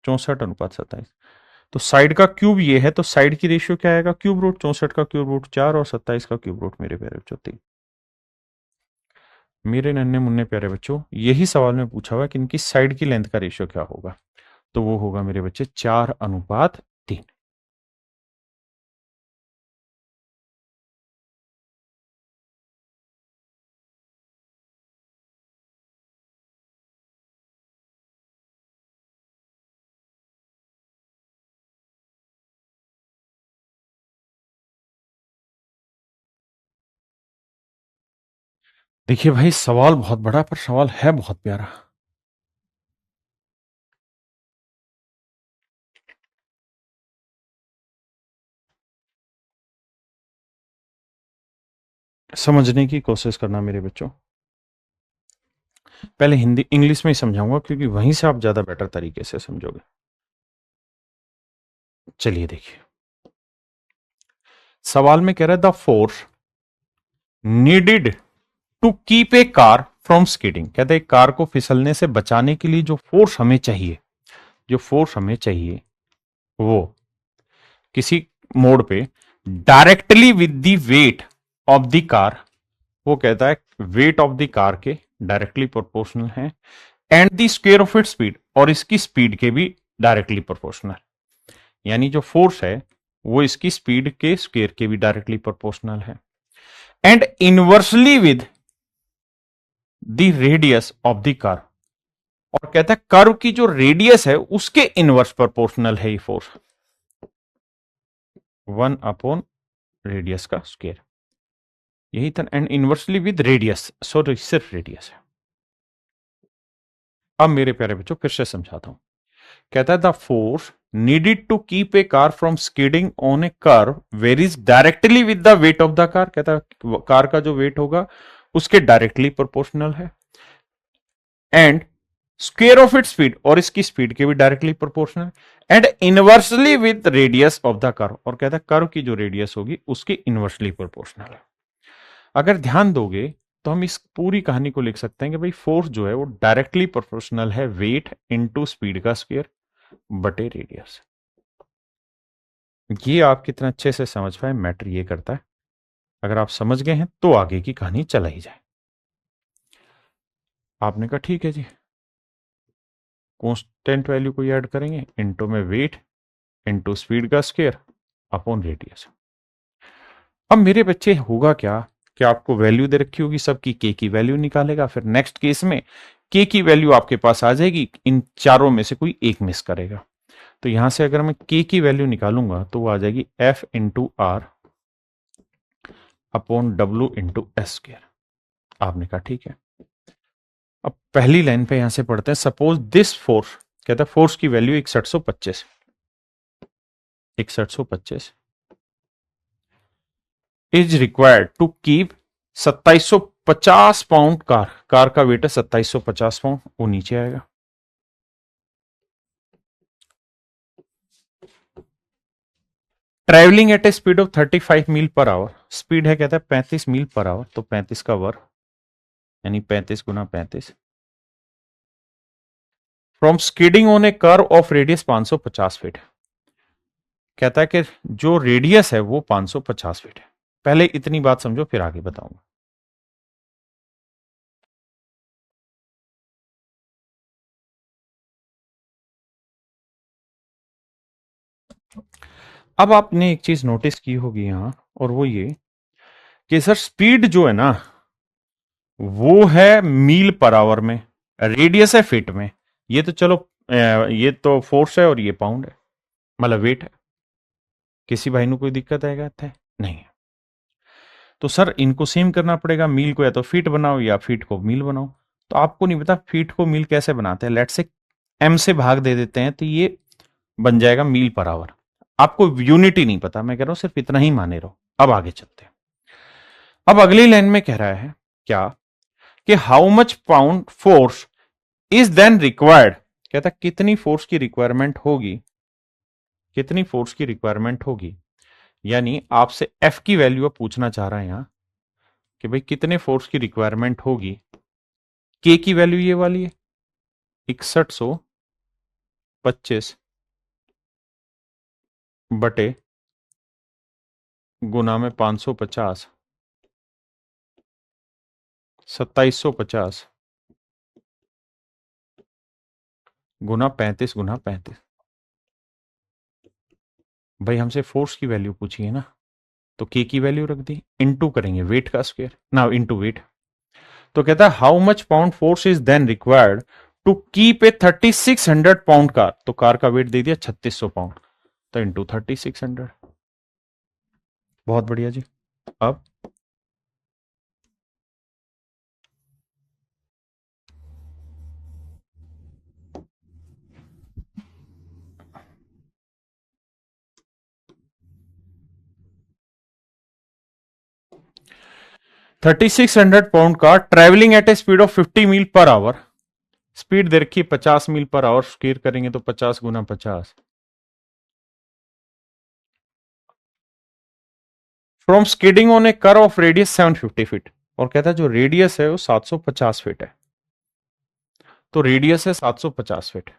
64:27। तो साइड का क्यूब ये है, तो साइड की रेशियो क्या आएगा, क्यूब रूट, 64 का क्यूब रूट 4 और 27 का क्यूब रूट मेरे प्यारे बच्चों 3। मेरे नन्हे मुन्ने प्यारे बच्चों यही सवाल में पूछा हुआ है कि इनकी साइड की लेंथ का रेशियो क्या होगा, तो वो होगा मेरे बच्चे 4:3। देखिए भाई सवाल बहुत बड़ा पर सवाल है बहुत प्यारा। समझने की कोशिश करना मेरे बच्चों, पहले हिंदी इंग्लिश में ही समझाऊंगा क्योंकि वहीं से आप ज्यादा बेटर तरीके से समझोगे। चलिए देखिए, सवाल में कह रहा है the force needed to keep a car from skidding, कहते हैं कार को फिसलने से बचाने के लिए जो फोर्स हमें चाहिए, जो फोर्स हमें चाहिए वो किसी मोड़ पे directly with the weight of the car, वो कहता है वेट ऑफ द कार के डायरेक्टली प्रोपोर्शनल है, and the square of its speed, और इसकी स्पीड के भी डायरेक्टली प्रोपोर्शनल, यानी जो फोर्स है वो इसकी स्पीड के स्क्वायर के भी डायरेक्टली प्रोपोर्शनल है, and inversely with the radius of the car, और कहता है कर्व की जो रेडियस है उसके इनवर्स प्रोपोर्शनल है ये फोर्स, 1 रेडियस का स्क्वायर, यही था, and inversely with radius, sorry सिर्फ रेडियस है। अब मेरे प्यारे बच्चों फिर से समझाता हूं, कहता है the force needed to keep a car from skidding on a curve varies directly with the weight of the car, कहता है कार का जो वेट होगा उसके डायरेक्टली प्रोपोर्शनल है, and square of it speed, और इसकी स्पीड के भी directly proportional, and inversely with radius of the curve, और कहता है कर्व की जो रेडियस होगी उसकी इनवर्सली प्रोपोर्शनल है। अगर ध्यान दोगे तो हम इस पूरी कहानी को लिख सकते हैं कि भाई फोर्स जो है वो डायरेक्टली प्रोपोर्शनल है वेट इनटू स्पीड का स्क्वायर बटे रेडियस। ये आप कितना अच्छे से समझ पाए मैटर ये करता है, अगर आप समझ गए हैं तो आगे की कहानी चला ही जाए। आपने कहा ठीक है जी, कांस्टेंट वैल्यू को ऐड करेंगे, इनटू में वेट इनटू स्पीड का स्क्वायर अपॉन रेडियस। अब मेरे बच्चे होगा क्या कि आपको वैल्यू दे रखी होगी सबकी, के की वैल्यू निकालेगा, फिर नेक्स्ट केस में के की वैल्यू आपके पास आ जाएगी, इन चारों में से कोई एक मिस करेगा, तो यहां से अगर मैं के की वैल्यू निकालूंगा तो वो आ जाएगी F into R upon W into S square. आपने कहा ठीक है। अब पहली लाइन पे यहां से पढ़ते हैं, सपोज दिस फोर्स, कहता है फोर्स की value 6125, 6125 is required to keep 2750 pound car, car का वेट है 2750 पाउंड, वो नीचे आएगा। Travelling at a speed of 35 mile per hour, speed है कहता है 35 मील पर आवर, तो 35 का वर्ग यानी 35 गुना 35, from skidding on a curve of radius 550 feet, कहता है कि जो रेडियस है वो 550 फीट है। पहले इतनी बात समझो फिर आगे बताऊंगा। अब आपने एक चीज नोटिस की होगी यहां, और वो ये कि सर स्पीड जो है ना वो है मील पर आवर में, रेडियस है फीट में, ये तो चलो ये तो फोर्स है और ये पाउंड है, मतलब वेट है। किसी भाई को कोई दिक्कत आएगा था? नहीं है। तो सर इनको सेम करना पड़ेगा, मील को या तो फीट बनाओ या फीट को मील बनाओ। तो आपको नहीं पता फीट को मील कैसे बनाते हैं, लेट से एम से भाग दे देते हैं तो ये बन जाएगा मील पर आवर। आपको यूनिट ही नहीं पता, मैं कह रहा हूं सिर्फ इतना ही माने रहो। अब आगे चलते हैं। अब अगली लाइन में कह रहा है क्या कि how much pound force is then required, कहता कितनी फोर्स की रिक्वायरमेंट होगी, कितनी फोर्स की रिक्वायरमेंट होगी, यानी आपसे एफ की वैल्यू अब पूछना चाह रहा है यहां कि भाई कितने फोर्स की रिक्वायरमेंट होगी। के की वैल्यू ये वाली है 6125 बटे गुना में 550 2750 गुना 35 गुना 35। भाई हमसे फोर्स की वैल्यू पूछी है ना, तो के की वैल्यू रख दी, इनटू करेंगे वेट का स्क्वायर ना, इनटू वेट। तो कहता है how much pound force is then required to keep a 3600 pound car, तो कार का वेट दे दिया 3600 पाउंड, तो इंटू 3600। बहुत बढ़िया जी। अब 3600 pound car travelling at a speed of 50 mile per hour, speed दे रखी 50 मील पर आवर, स्क्वायर करेंगे तो 50 गुना 50, from skidding on a curve of radius 750 feet, और कहता है जो रेडियस है वो 750 फीट है, तो रेडियस है 750 फीट।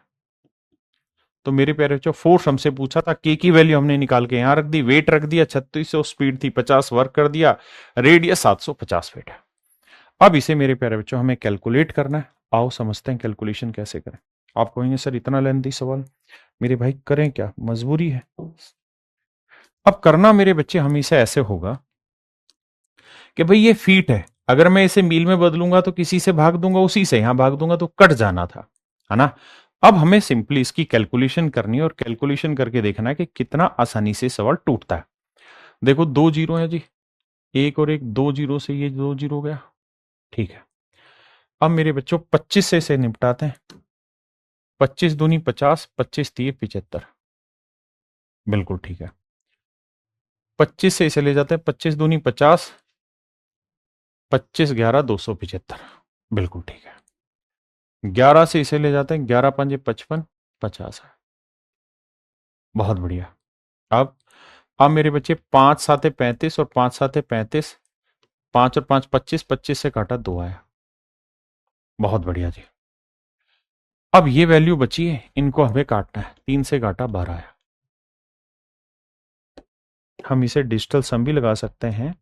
तो मेरे प्यारे बच्चों फोर्स हमसे पूछा था, के की वैल्यू हमने निकाल के यहां रख दी, वेट रख दिया 3600, स्पीड थी 50, वर्क कर दिया, रेडियस 750 फीट है। अब इसे मेरे प्यारे बच्चों हमें कैलकुलेट करना है। आओ समझते हैं कैलकुलेशन कैसे करें। आप कहेंगे सर इतना लेंथी सवाल, मेरे भाई करें क्या, मजबूरी है। अब करना मेरे बच्चे हम इसे ऐसे होगा कि भाई ये फीट है, अगर मैं इसे मील में बदलूंगा तो किसी से भाग दूंगा, उसी से यहां भाग दूंगा तो कट जाना था, है ना। अब हमें सिंपली इसकी कैलकुलेशन करनी है और कैलकुलेशन करके देखना है कि कितना आसानी से सवाल टूटता है। देखो दो जीरो है जी, एक और एक, दो जीरो से ये दो जीरो हो गया, ठीक है। अब मेरे बच्चों 25 से इसे निपटाते हैं, 25 दूनी 50, 25 3 75, बिल्कुल ठीक है। 25 से इसे ले जाते हैं, 25 दूनी 50, 25 11 275, बिल्कुल ठीक है। 11 से इसे ले जाते हैं, 11 5 55, 50 है, बहुत बढ़िया। अब मेरे बच्चे 5 7 35 और 5 7 35, 5 और 5 25, 25 से काटा 2 आया, बहुत बढ़िया जी। अब ये वैल्यू बची है, इनको हमें काटना है, 3 से काटा 12 आया। हम इसे डिजिटल सम भी लगा सकते हैं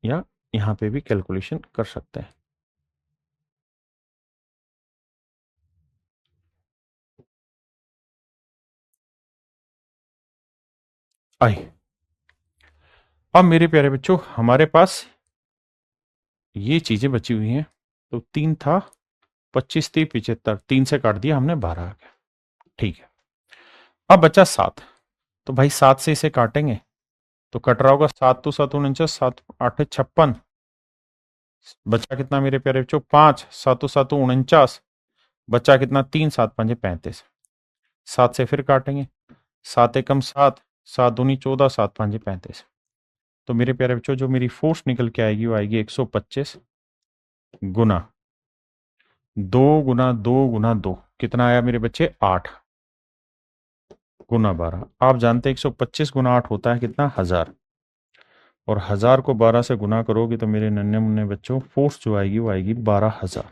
या यहां पे भी कैलकुलेशन कर सकते हैं। आई, अब मेरे प्यारे बच्चों हमारे पास ये चीजें बची हुई हैं, तो 3 था, 25 3 75, 3 से काट दिया हमने, 12 आ गया, ठीक है। अब बचा 7, तो भाई 7 से इसे काटेंगे तो कट रहा होगा, 7 2 7 49, 7 8 56, बचा कितना मेरे प्यारे बच्चों 5, 7 7 49, बचा कितना 3, 7 5 35, 7 से फिर काटेंगे, 7 एकम 7, 7 दूनी 14, 7 5 35, तो मेरे प्यारे बच्चों जो मेरी फोर्स निकल के आएगी वो आएगी 125 गुना 2 गुना 2 गुना 2, कितना आया मेरे बच्चे 8 गुना 12। आप जानते हैं 125 गुना 8 होता है कितना, 1000, और 1000 को 12 से गुना करोगे तो मेरे नन्हे मुन्ने बच्चों फोर्स जो आएगी वो आएगी 12,000,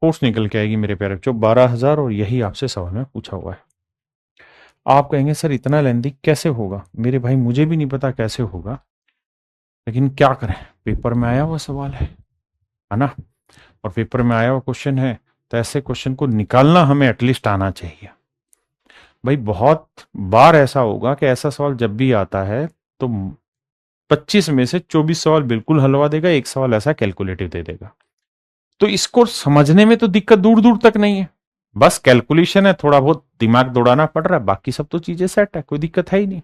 फोर्स निकल के आएगी मेरे प्यारे बच्चों 12,000, और यही आपसे सवाल में पूछा हुआ है। आप कहेंगे सर इतना लेंथी कैसे होगा, मेरे भाई मुझे भी नहीं पता कैसे होगा, लेकिन क्या करें, पेपर में आया हुआ सवाल है ना, और पेपर में आया हुआ क्वेश्चन है, तो ऐसे क्वेश्चन को निकालना हमें एटलीस्ट आना चाहिए। भाई बहुत बार ऐसा होगा कि ऐसा सवाल जब भी आता है तो 25 में से 24 सवाल बिल्कुल हलवा देगा, एक सवाल ऐसा कैलकुलेटिव दे देगा, तो इसको समझने में तो दिक्कत दूर दूर तक नहीं है, बस कैलकुलेशन है, थोड़ा बहुत दिमाग दौड़ाना पड़ रहा है, बाकी सब तो चीजें सेट है, कोई दिक्कत है ही नहीं,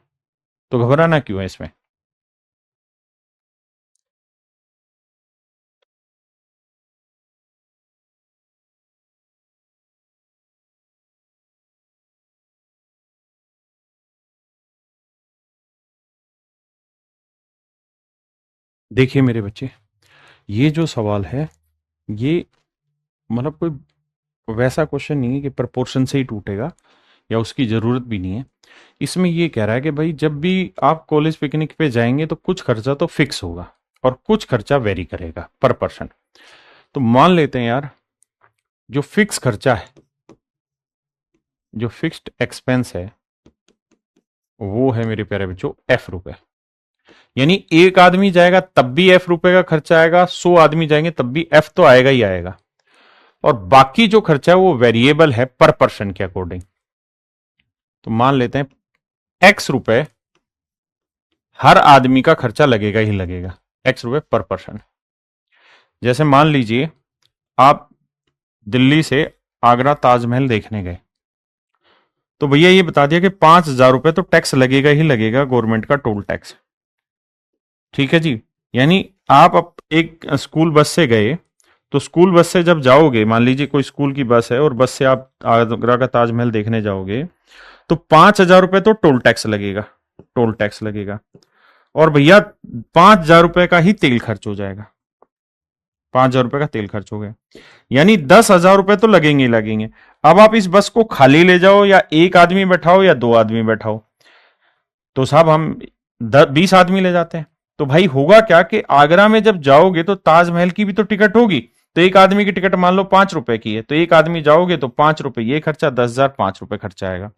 तो घबराना क्यों है इसमें। देखिए मेरे बच्चे, ये जो सवाल है, ये मतलब कोई वैसा क्वेश्चन नहीं है कि प्रपोर्शन से ही टूटेगा, या उसकी जरूरत भी नहीं है। इसमें ये कह रहा है कि भाई जब भी आप कॉलेज पिकनिक पे जाएंगे तो कुछ खर्चा तो फिक्स होगा और कुछ खर्चा वेरी करेगा पर पर्सन। तो मान लेते हैं यार, जो फिक्स खर्चा है, जो फिक्स्ड एक्सपेंस है, वो है मेरे प्यारे बच्चों F रुपए। यानी एक आदमी जाएगा तब भी F रुपए का खर्चा आएगा, 100 आदमी जाएंगे तब भी F तो आएगा ही आएगा। और बाकी जो खर्चा है वो वेरिएबल है पर पर्सन के अकॉर्डिंग। तो मान लेते हैं X रुपए हर आदमी का खर्चा लगेगा ही लगेगा, X रुपए पर पर्सन। जैसे मान लीजिए आप दिल्ली से आगरा ताजमहल देखने गए, तो भैया ये बता दिया कि 5,000 रुपए तो टैक्स लगेगा ही लगेगा, गवर्नमेंट का टोल टैक्स। ठीक है जी। यानी आप एक स्कूल बस से गए, तो स्कूल बस से जब जाओगे, मान लीजिए कोई स्कूल की बस है और बस से आप आगरा का ताजमहल देखने जाओगे, तो 5,000 रुपए तो टोल टैक्स लगेगा, टोल टैक्स लगेगा। और भैया 5,000 रुपए का ही तेल खर्च हो जाएगा, 5,000 रुपए का तेल खर्च हो गया। यानी 10,000 रुपए तो लगेंगे ही लगेंगे। अब आप इस बस को खाली ले जाओ या एक आदमी बैठाओ या दो आदमी बैठाओ, तो साहब हम 20 आदमी ले जाते हैं। तो भाई होगा क्या कि आगरा में जब जाओगे तो ताजमहल की भी तो टिकट होगी। तो एक आदमी की टिकट मान लो 5 रुपए की है, तो एक आदमी जाओगे तो 5 रुपए ये खर्चा, 10,000 5 रुपए खर्चा आएगा।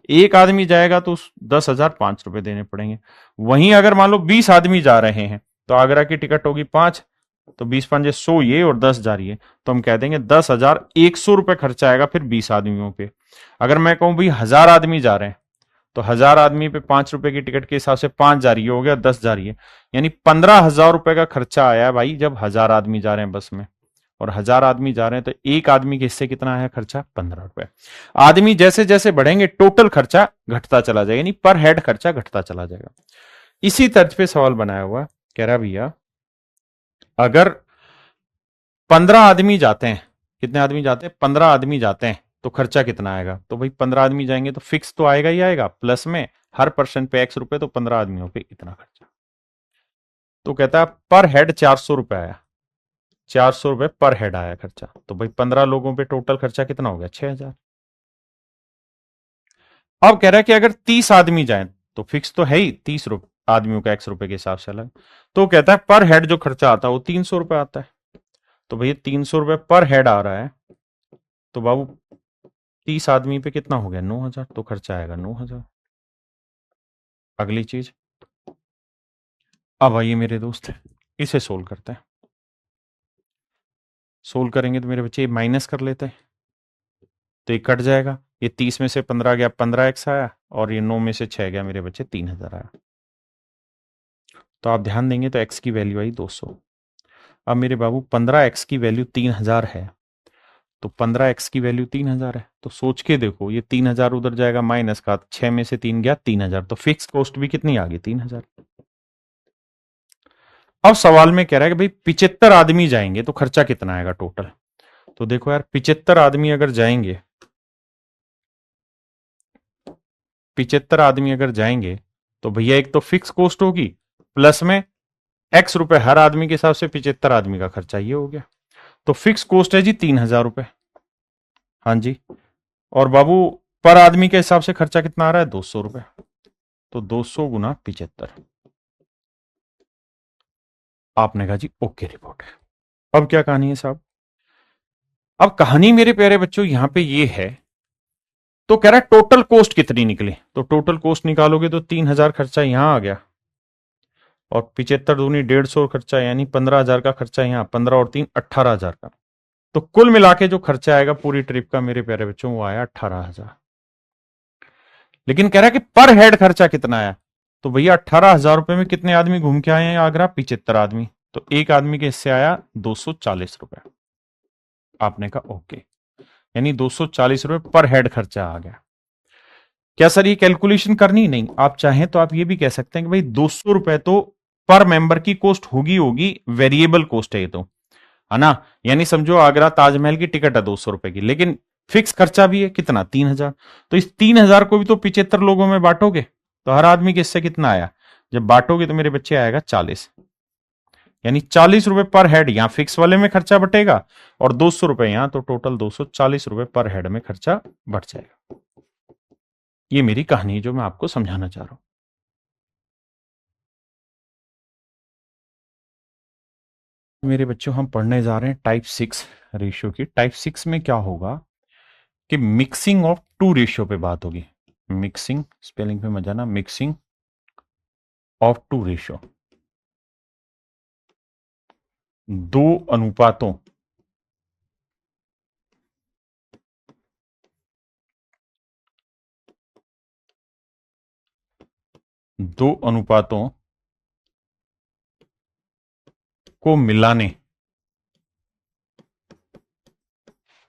एक आदमी जाएगा तो 10,000 5 रुपए देने पड़ेंगे। वहीं अगर मान लो 20 आदमी जा रहे हैं तो आगरा की टिकट होगी 5, तो 20 पंजे 100 ये और 10 जा रही है, तो हम कह देंगे 10,100 रुपए खर्चा आएगा फिर 20 आदमियों पे। अगर मैं कहूं भाई 1,000 आदमी जा रहे हैं, तो 1,000 आदमी पे 5 रुपए की टिकट के हिसाब से 5 जा रही है, हो गया 10 जा रही है। यानी 15,000 रुपए का खर्चा आया है भाई जब 1,000 आदमी जा रहे हैं बस में। और 1,000 आदमी जा रहे हैं तो एक आदमी के हिस्से कितना आया खर्चा, 15 रुपए। आदमी जैसे जैसे बढ़ेंगे टोटल खर्चा घटता चला जाएगा, यानी पर हेड खर्चा घटता चला जाएगा। इसी तर्ज पे सवाल बनाया हुआ, कह रहा भैया अगर 15 आदमी जाते हैं, कितने आदमी जाते हैं, 15 आदमी जाते हैं, तो खर्चा कितना आएगा। तो भाई 15 आदमी जाएंगे तो फिक्स तो आएगा ही आएगा, प्लस में हर पर्सन पे X रुपए, तो 15 आदमियों पे इतना खर्चा। तो कहता है पर हेड 400 रुपए आया, 400 रुपए पर हेड आया खर्चा। तो भाई 15 लोगों पे टोटल खर्चा कितना हो गया, 6,000। अब कह रहा है कि अगर 30 आदमी जाए, तो फिक्स तो है ही 30 आदमियों का X रुपए के हिसाब से अलग। तो कहता है पर हेड जो खर्चा आता है वो 300 रुपए आता है। तो भैया 300 रुपए पर हेड आ रहा है, तो बाबू 30 आदमी पे कितना हो गया, 9,000, तो खर्चा आएगा 9,000। अगली चीज, अब आइए मेरे दोस्त, इसे सोल्व करते हैं। सोल्व करेंगे तो मेरे बच्चे माइनस कर लेते हैं, तो ये कट जाएगा। ये 30 में से 15 गया, 15x आया, और ये 9 में से 6 गया मेरे बच्चे, 3,000 आया। तो आप ध्यान देंगे तो x की वैल्यू आई 200। अब मेरे बाबू 15x की वैल्यू 3,000 है, तो 15x की वैल्यू 3,000 है, तो सोच के देखो, ये 3,000 उधर जाएगा माइनस का, 6 में से 3 गया, 3,000, तो फिक्स कॉस्ट भी कितनी आ गई, 3,000। अब सवाल में कह रहा है कि भाई 75 आदमी जाएंगे तो खर्चा कितना आएगा टोटल। तो देखो यार, 75 आदमी अगर जाएंगे, 75 आदमी अगर जाएंगे, तो भैया एक तो फिक्स कॉस्ट होगी, प्लस में X रुपए हर आदमी के हिसाब से 75 आदमी का खर्चा, ये हो गया। तो फिक्स कॉस्ट है जी 3,000 रुपए। हाँ जी। और बाबू पर आदमी के हिसाब से खर्चा कितना आ रहा है, 200 रुपए। तो 200 गुना 75। आपने कहा जी ओके रिपोर्ट है। अब क्या कहानी है साहब। अब कहानी मेरे प्यारे बच्चों यहां पे ये है, तो कह रहा है टोटल कॉस्ट कितनी निकली। तो टोटल कॉस्ट निकालोगे तो 3,000 खर्चा यहां आ गया, और 75 दूनी 150 खर्चा, यानी 15,000 का खर्चा यहाँ, 15 और 3 18,000 का। तो कुल मिला के जो खर्चा आएगा पूरी ट्रिप का मेरे प्यारे बच्चों, वो आया 18,000। लेकिन कह रहा है कि पर हेड खर्चा कितना आया। तो भैया 18,000 रुपए में कितने आदमी घूम के आए हैं आगरा, 75 आदमी, तो एक आदमी के हिस्से आया 240 रुपए। आपने कहा ओके, यानी 240 रुपए पर हेड खर्चा आ गया। क्या सर ये कैलकुलेशन करनी, नहीं, आप चाहें तो आप ये भी कह सकते हैं कि भाई 200 रुपए तो पर मेंबर की कॉस्ट होगी होगी, वेरिएबल कॉस्ट है ये तो, है ना। यानी समझो आगरा ताजमहल की टिकट है 200 रुपए की, लेकिन फिक्स खर्चा भी है कितना, 3,000। तो इस 3,000 को भी तो 75 लोगों में बांटोगे, तो हर आदमी के हिस्से कितना आया, जब बांटोगे तो मेरे बच्चे आएगा 40। यानी 40 रुपए पर हेड यहां फिक्स वाले में खर्चा बटेगा और 200 रुपए यहां, तो टोटल 240 रुपए पर हेड में खर्चा बढ़ जाएगा। ये मेरी कहानी है जो मैं आपको समझाना चाह रहा हूं। मेरे बच्चों, हम पढ़ने जा रहे हैं टाइप 6 रेशियो की। टाइप 6 में क्या होगा कि मिक्सिंग ऑफ टू रेशियो पे बात होगी। मिक्सिंग, स्पेलिंग पे मत जाना, मिक्सिंग ऑफ टू रेशियो, दो अनुपातों दो अनुपातों को मिलाने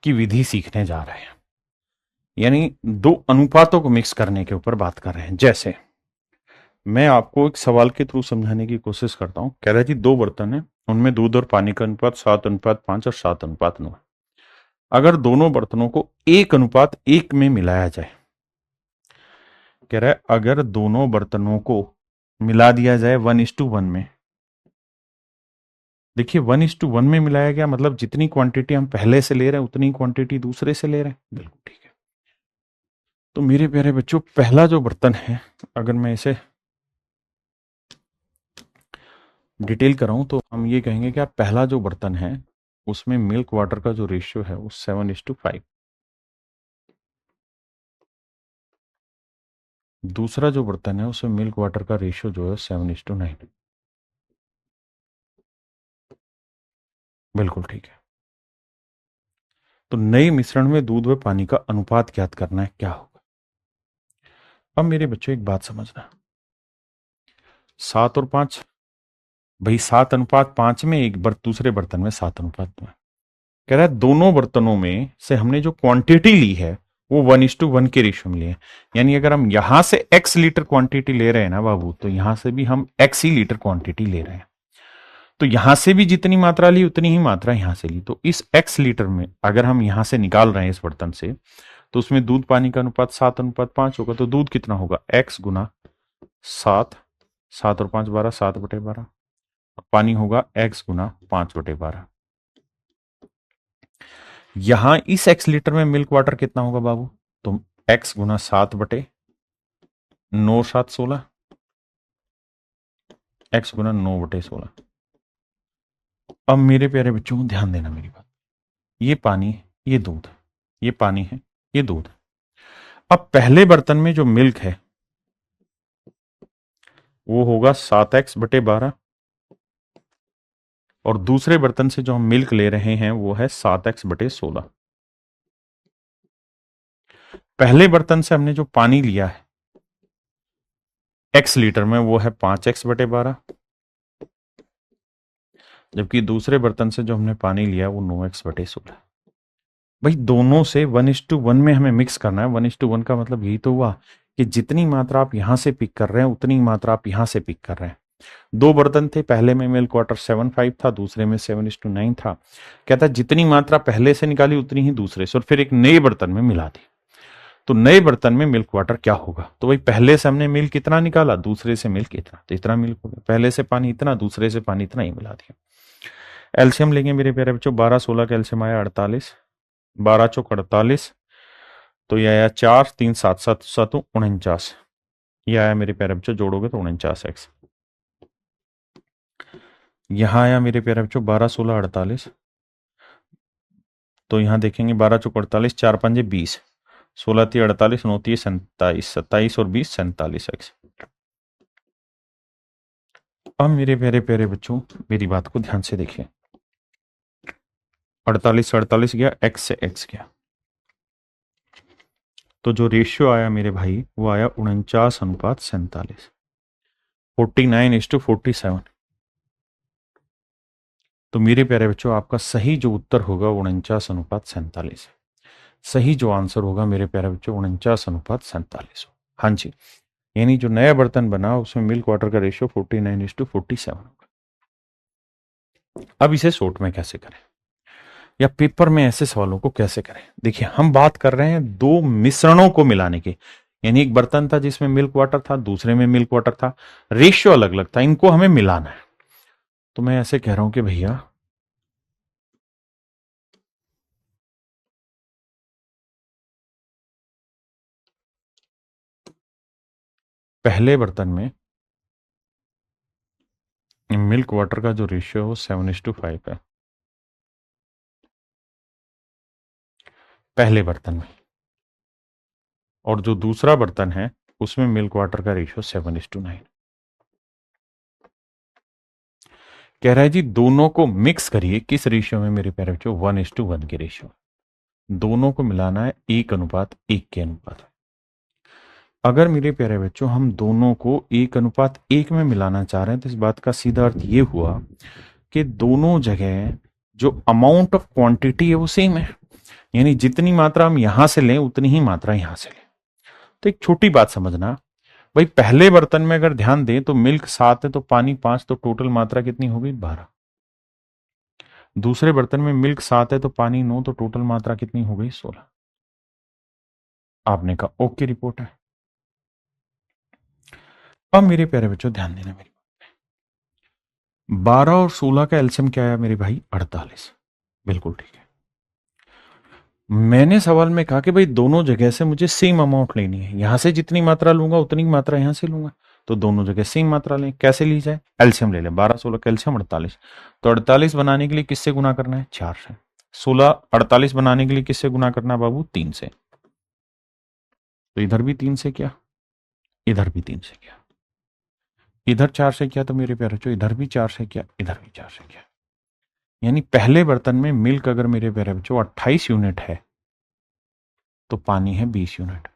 की विधि सीखने जा रहे हैं। यानी दो अनुपातों को मिक्स करने के ऊपर बात कर रहे हैं। जैसे मैं आपको एक सवाल के थ्रू समझाने की कोशिश करता हूं। कह रहा है जी, दो बर्तन है, उनमें दूध और पानी का अनुपात 7:5 और 7:9। अगर दोनों बर्तनों को 1:1 में मिलाया जाए, कह रहा है अगर दोनों बर्तनों को मिला दिया जाए 1:1 में। देखिए 1:1 में मिलाया गया मतलब जितनी क्वांटिटी हम पहले से ले रहे हैं उतनी क्वांटिटी दूसरे से ले रहे हैं। बिल्कुल ठीक है। तो मेरे प्यारे बच्चों, पहला जो बर्तन है, अगर मैं इसे डिटेल कराऊं तो हम ये कहेंगे कि यार पहला जो बर्तन है उसमें मिल्क वाटर का जो रेशियो है वो 7:5। दूसरा जो बर्तन है उसमें मिल्क वाटर का रेशियो जो है 7:9। बिल्कुल ठीक है। तो नए मिश्रण में दूध व पानी का अनुपात ज्ञात करना है, क्या होगा। अब मेरे बच्चों एक बात समझना, 7 और 5, भाई 7:5 में एक दूसरे बर्तन में 7:5 में। कह रहा है दोनों बर्तनों में से हमने जो क्वांटिटी ली है वो 1:1 के रेशियो में लिए। यानी अगर हम यहां से x लीटर क्वांटिटी ले रहे हैं ना बाबू, तो यहां से भी हम x ही लीटर क्वांटिटी ले रहे हैं। तो यहां से भी जितनी मात्रा ली उतनी ही मात्रा यहां से ली। तो इस x लीटर में अगर हम यहां से निकाल रहे हैं इस बर्तन से, तो उसमें दूध पानी का अनुपात 7:5 होगा। तो दूध कितना होगा, x गुना 7, 7 और 5 12, 7/12। पानी होगा x गुना 5/12। यहां इस x लीटर में मिल्क वाटर कितना होगा बाबू, तो x गुना 7/9, 7 16, x गुना 9/16। अब मेरे प्यारे बच्चों ध्यान देना मेरी बात, ये पानी, ये दूध, ये पानी है, ये दूध। अब पहले बर्तन में जो मिल्क है वो होगा 7x/12 और दूसरे बर्तन से जो हम मिल्क ले रहे हैं वो है 7x/16। पहले बर्तन से हमने जो पानी लिया है x लीटर में वो है 5x/12, जबकि दूसरे बर्तन से जो हमने पानी लिया वो 9x/16। भाई दोनों से 1:1 में हमें मिक्स करना है। 1:1 का मतलब यही तो हुआ कि जितनी मात्रा आप यहां से पिक कर रहे हैं उतनी मात्रा आप यहां से पिक कर रहे हैं। दो बर्तन थे, पहले में मिल्क वाटर 7:5 था, दूसरे में 7:9 था। कहता है जितनी मात्रा पहले से निकाली उतनी ही दूसरे से, और फिर एक नए बर्तन में मिला दी। तो नए बर्तन में मिल्क वाटर क्या होगा, तो भाई पहले से हमने मिल्क कितना निकाला, दूसरे से मिल्क इतना, तो इतना मिल्क हो गया। पहले से पानी इतना, दूसरे से पानी इतना ही मिला दिया। एल्सियम लेंगे मेरे प्यारे बच्चों, 12 16 का एल्सियम आया 48, 12 चौक 48, तो यह आया 4 3 7 7 7 49। यह आया मेरे प्यारे बच्चों, जोड़ोगे तो 49x। यहां आया मेरे प्यारे बच्चों 12 16 48, तो यहां देखेंगे 12 चौक 48, 4 5 20, 16 3 48, 9 3 27, 27 और 20 47x। अब मेरे प्यारे प्यारे बच्चों मेरी बात को ध्यान से देखिए, 48 से 48 गया, x से x गया, तो जो रेशियो आया मेरे भाई वो आया 49:47, 49:47। तो मेरे प्यारे बच्चों आपका सही जो उत्तर होगा 49:47। सही जो आंसर होगा मेरे प्यारे बच्चों 49:47। हाँ जी, यानी जो नया बर्तन बना उसमें मिल्क वाटर का रेशियो 49:47 होगा। अब इसे शॉर्ट में कैसे करें या पेपर में ऐसे सवालों को कैसे करें। देखिए हम बात कर रहे हैं दो मिश्रणों को मिलाने की, यानी एक बर्तन था जिसमें मिल्क वाटर था, दूसरे में मिल्क वाटर था, रेशियो अलग अलग था, इनको हमें मिलाना है। तो मैं ऐसे कह रहा हूं कि भैया पहले बर्तन में मिल्क वाटर का जो रेशियो है वो 7:5 है, पहले बर्तन में। और जो दूसरा बर्तन है उसमें मिल्क वाटर का रेशियो 7:9। कह रहा है जी दोनों को मिक्स करिए, किस रेशियो में मेरे प्यारे बच्चों? 1:1 के रेशियो। दोनों को मिलाना है 1:1 के अनुपात में। अगर मेरे प्यारे बच्चों हम दोनों को 1:1 में मिलाना चाह रहे हैं तो इस बात का सीधा अर्थ ये हुआ कि दोनों जगह जो अमाउंट ऑफ क्वांटिटी है वो सेम है, यानी जितनी मात्रा हम यहां से लें उतनी ही मात्रा यहां से लें। तो एक छोटी बात समझना भाई, पहले बर्तन में अगर ध्यान दें तो मिल्क 7 है तो पानी 5, तो टोटल मात्रा कितनी हो गई? 12। दूसरे बर्तन में मिल्क 7 है तो पानी 9, तो टोटल मात्रा कितनी हो गई? 16। आपने कहा ओके, रिपोर्ट है। अब मेरे प्यारे बच्चों ध्यान देना मेरी, 12 और 16 का एलसीएम क्या है मेरे भाई? 48। बिल्कुल ठीक है। मैंने सवाल में कहा कि भाई दोनों जगह से मुझे सेम अमाउंट लेनी है, यहां से जितनी मात्रा लूंगा उतनी मात्रा यहां से लूंगा, तो दोनों जगह सेम मात्रा लें। कैसे ली जाए? एलसीएम ले लें। 12 16 का एलसीएम 48। तो 48 बनाने के लिए किससे गुना करना है? 4 से। 16 48 बनाने के लिए किससे गुना करना है बाबू? 3 से। तो इधर भी 3 से किया, इधर भी 3 से किया, इधर 4 से किया, तो मेरे प्यारे बच्चों इधर भी 4 से किया, इधर भी 4 से किया। यानी पहले बर्तन में मिल्क अगर मेरे प्यारे बच्चों 28 यूनिट है तो पानी है 20 यूनिट।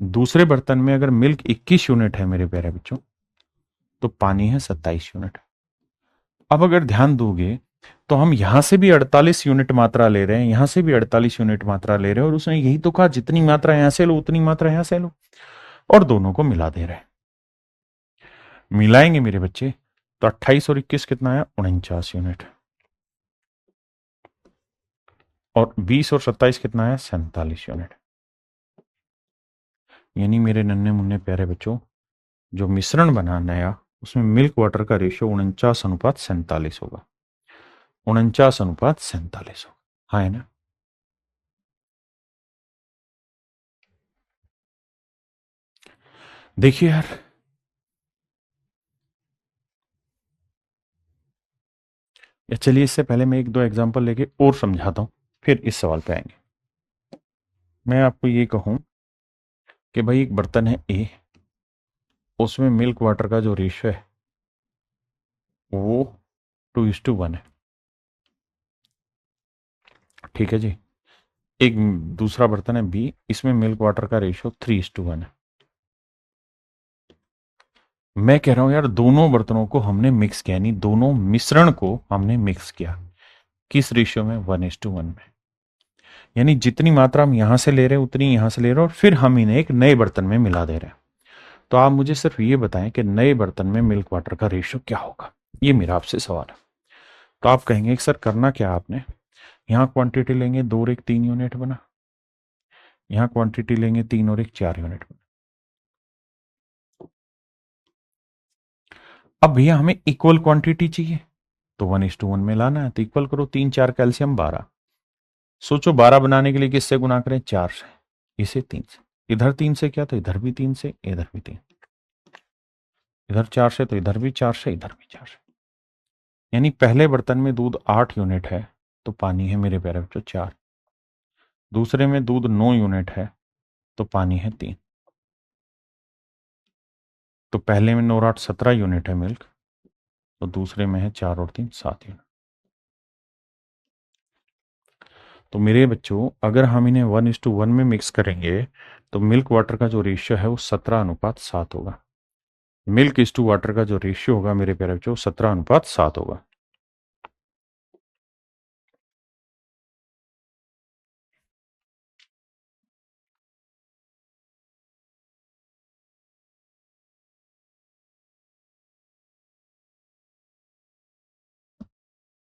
दूसरे बर्तन में अगर मिल्क 21 यूनिट है मेरे प्यारे बच्चों तो पानी है 27 यूनिट। अब अगर ध्यान दोगे तो हम यहां से भी 48 यूनिट मात्रा ले रहे हैं, यहां से भी 48 यूनिट मात्रा ले रहे हैं, और उसने यही तो कहा जितनी मात्रा यहां से लो उतनी मात्रा यहां से लो, और दोनों को मिला दे रहे हैं। मिलाएंगे मेरे बच्चे तो 28 और 21 कितना है? 49 यूनिट। और 20 और 27 कितना है? 47 यूनिट। यानी मेरे नन्हे मुन्ने प्यारे बच्चों जो मिश्रण बना नया उसमें मिल्क वाटर का रेशियो 49:47 होगा। 49:47 होगा। हाँ है ना? देखिए यार, या चलिए इससे पहले मैं एक दो एग्जांपल लेके और समझाता हूं, फिर इस सवाल पे आएंगे। मैं आपको ये कहूं कि भाई एक बर्तन है ए, उसमें मिल्क वाटर का जो रेशियो है वो 2:1 है। ठीक है जी। एक दूसरा बर्तन है बी, इसमें मिल्क वाटर का रेशियो 3:1 है। मैं कह रहा हूं यार दोनों बर्तनों को हमने मिक्स किया, यानी दोनों मिश्रण को हमने मिक्स किया। किस रेशियो में? 1:1 में। यानी जितनी मात्रा हम यहां से ले रहे हैं उतनी यहां से ले रहे हैं, और फिर हम इन्हें एक नए बर्तन में मिला दे रहे हैं। तो आप मुझे सिर्फ ये बताएं कि नए बर्तन में मिल्क वाटर का रेशियो क्या होगा? ये मेरा आपसे सवाल है। तो आप कहेंगे कि सर करना क्या आपने? यहां क्वांटिटी लेंगे 2 और 1 3 यूनिट बना, यहां क्वांटिटी लेंगे 3 और 1 4 यूनिट बना। अब भैया हमें इक्वल क्वांटिटी चाहिए, तो 1:1 में लाना है, तो इक्वल करो। 3 4 कैल्शियम 12। सोचो 12 बनाने के लिए किससे गुना करें? 4 से। इसे 3 से। इधर 3 से किया तो इधर भी 3 से, इधर भी 3। इधर 4 से तो इधर भी 4 से, इधर भी 4 से। यानी पहले बर्तन में दूध 8 यूनिट है तो पानी है मेरे प्यारे बच्चों 4। दूसरे में दूध 9 यूनिट है तो पानी है 3। तो पहले में 9 और 8 17 यूनिट है मिल्क, तो दूसरे में है 4 और 3 7 यूनिट। तो मेरे बच्चों अगर हम इन्हें 1:1 में मिक्स करेंगे तो मिल्क वाटर का जो रेशियो है वो 17:7 होगा। मिल्क इस टू वाटर का जो रेशियो होगा मेरे प्यारे बच्चों 17:7 होगा।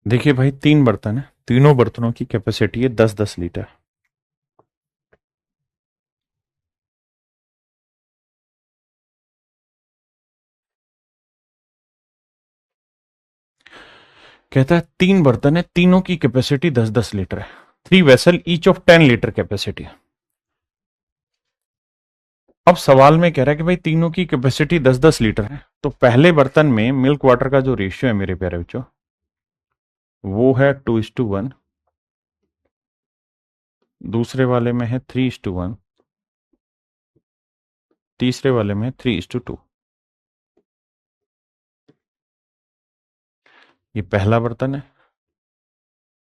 देखिए भाई 3 बर्तन है, तीनों बर्तनों की कैपेसिटी है 10-10 लीटर। कहता है 3 बर्तन है, तीनों की कैपेसिटी 10-10 लीटर है। 3 vessel each of 10 litre capacity. अब सवाल में कह रहा है कि भाई तीनों की कैपेसिटी 10-10 लीटर है, तो पहले बर्तन में मिल्क वाटर का जो रेशियो है मेरे प्यारे बच्चों, वो है 2:1। दूसरे वाले में है 3:1। तीसरे वाले में है 3:2। ये पहला बर्तन है,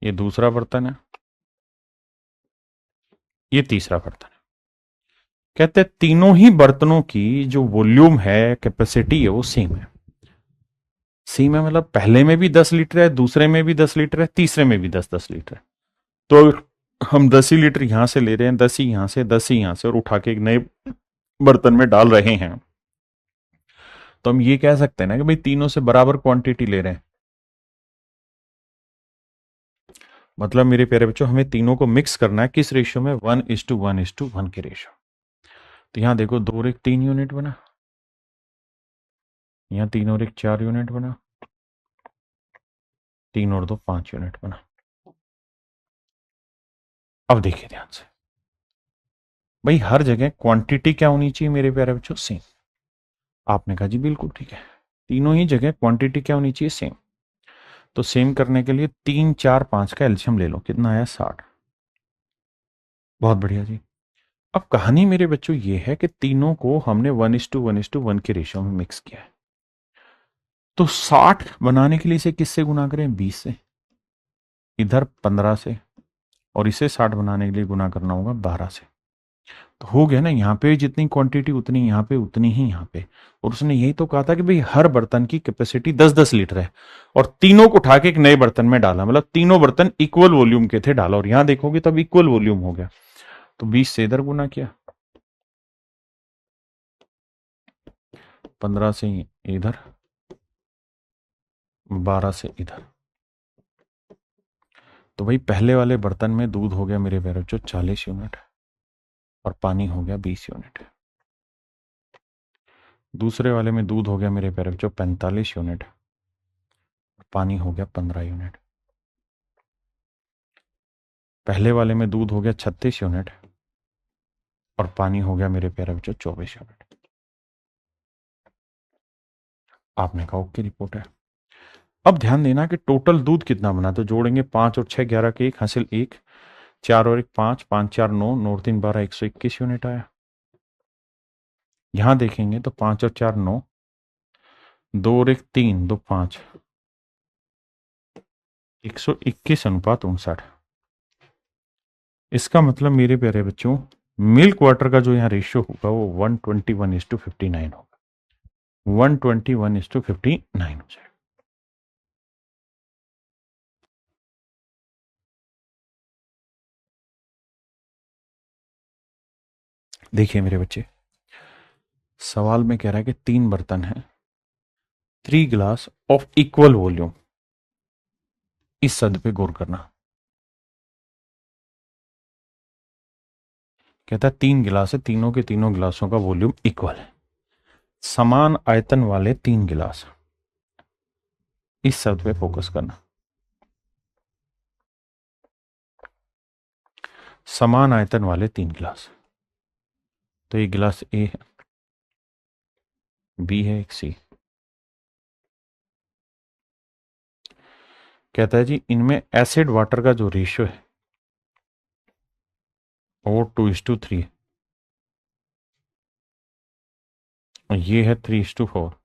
ये दूसरा बर्तन है, ये तीसरा बर्तन है। कहते हैं तीनों ही बर्तनों की जो वॉल्यूम है, कैपेसिटी है, वो सेम है। सेम है मतलब पहले में भी 10 लीटर है, दूसरे में भी 10 लीटर है, तीसरे में भी 10-10 लीटर है। तो हम 10 ही लीटर यहां से ले रहे हैं, 10 ही यहां से, 10 ही यहां से, और उठा के एक नए बर्तन में डाल रहे हैं, तो हम ये कह सकते हैं ना कि भाई तीनों से बराबर क्वांटिटी ले रहे हैं। मतलब मेरे प्यारे बच्चों, हमें तीनों को मिक्स करना है किस रेशियो में? 1:1:1 के रेशियो। तो यहां देखो 2 और 1 3 यूनिट बना, यहां 3 और 1 4 यूनिट बना, 3 और 2 5 यूनिट बना। अब देखिए ध्यान से, भाई हर जगह क्वांटिटी क्या होनी चाहिए मेरे प्यारे बच्चों? सेम। आपने कहा जी बिल्कुल ठीक है, तीनों ही जगह क्वांटिटी क्या होनी चाहिए? सेम। तो सेम करने के लिए 3 4 5 का एल्शियम ले लो, कितना आया? 60। बहुत बढ़िया जी। अब कहानी मेरे बच्चों ये है कि तीनों को हमने 1:1:1 के रेशियो में मिक्स किया है। तो 60 बनाने के लिए इसे किससे गुना करें? 20 से, इधर 15 से, और इसे 60 बनाने के लिए गुना करना होगा 12 से। तो हो गया ना, यहाँ पे जितनी क्वांटिटी उतनी यहाँ पे, उतनी ही यहाँ पे। और उसने यही तो कहा था कि भाई हर बर्तन की कैपेसिटी 10-10 लीटर है, और तीनों को उठा के एक नए बर्तन में डाला, मतलब तीनों बर्तन इक्वल वॉल्यूम के थे, डाला, और यहां देखोगे तब इक्वल वॉल्यूम हो गया। तो 20 से इधर गुना किया, 15 से इधर, 12 से इधर। तो भाई पहले वाले बर्तन में दूध हो गया मेरे प्यारे बच्चों 40 यूनिट, और पानी हो गया 20 यूनिट। दूसरे वाले में दूध हो गया मेरे प्यारे बच्चों 45 यूनिट, और पानी हो गया 15 यूनिट। पहले वाले में दूध हो गया 36 यूनिट, और पानी हो गया मेरे प्यारे बच्चों 24 यूनिट। आपने कहा ओके, रिपोर्ट है। अब ध्यान देना कि टोटल दूध कितना बना, तो जोड़ेंगे 5 और 6 11 के 1 हासिल 1, 4 और 1 5, 5 4 9, 9 और 3 12, 121 यूनिट आया। यहां देखेंगे तो 5 और 4 9, 2 और 1 3, 2 5, 121:59। इसका मतलब मेरे प्यारे बच्चों, मिल्क वाटर का जो यहाँ रेशियो होगा वो 121:59 होगा, 121:59 हो जाएगा। देखिए मेरे बच्चे, सवाल में कह रहा है कि 3 बर्तन है, 3 ग्लास ऑफ इक्वल वॉल्यूम। इस शब्द पे गौर करना। कहता है 3 गिलास है, तीनों के तीनों गिलासों का वॉल्यूम इक्वल है, समान आयतन वाले 3 गिलास। इस शब्द पे फोकस करना। समान आयतन वाले 3 गिलास, तो ये गिलास ए है, बी है, एक सी। कहता है जी इनमें एसिड वाटर का जो रेशियो है वो 2:3 है, और ये है 3:4,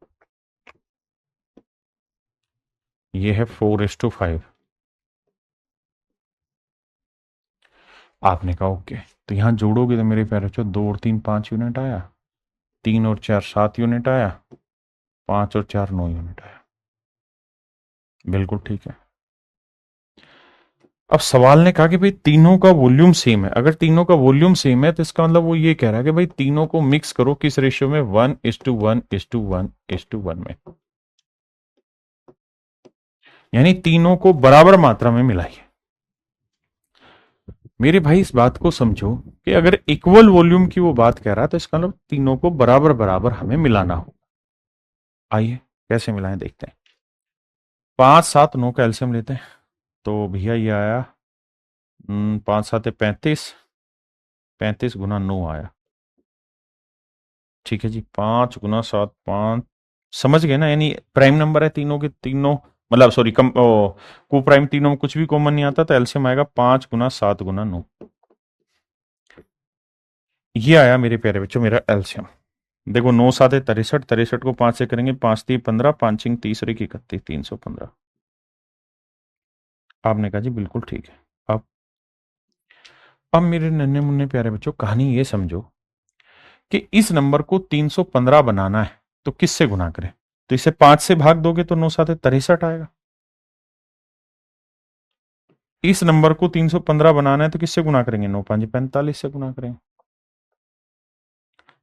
ये है 4:5। आपने कहा ओके, तो यहां जोड़ोगे तो मेरे प्यारे बच्चों 2 और 3 5 यूनिट आया, 3 और 4 7 यूनिट आया, 5 और 4 9 यूनिट आया। बिल्कुल ठीक है। अब सवाल ने कहा कि भाई तीनों का वॉल्यूम सेम है। अगर तीनों का वॉल्यूम सेम है तो इसका मतलब वो ये कह रहा है कि भाई तीनों को मिक्स करो किस रेशियो में? 1:1:1:1 में, यानी तीनों को बराबर मात्रा में मिलाइए। मेरे भाई इस बात को समझो कि अगर इक्वल वॉल्यूम की वो बात कह रहा है तो इसका मतलब तीनों को बराबर बराबर हमें मिलाना हो। आइए कैसे मिलाएं देखते हैं। 5 7 9 का एलसीएम लेते हैं तो भैया ये आया 5 7 35, 35 × 9 आया। ठीक है जी, 5 × 7 5, समझ गए ना, यानी प्राइम नंबर है तीनों के तीनों, मतलब सॉरी कम को प्राइम तीनों में कुछ भी कॉमन नहीं आता तो एलसीएम आएगा 5 × 7 × 9। ये आया मेरे प्यारे बच्चों मेरा एलसीएम। देखो 9 7 है 63, 63 को 5 से करेंगे 5 3 15, 5 6 30 और 1 31, 315। आपने कहा जी बिल्कुल ठीक है। अब मेरे नन्हे मुन्ने प्यारे बच्चों कहानी ये समझो कि इस नंबर को 315 बनाना है तो किससे गुना करें? तो इसे 5 से भाग दोगे तो 9 7 63 आएगा। इस नंबर को 315 बनाना है तो किससे गुना करेंगे? 9 5 45 से गुना करेंगे।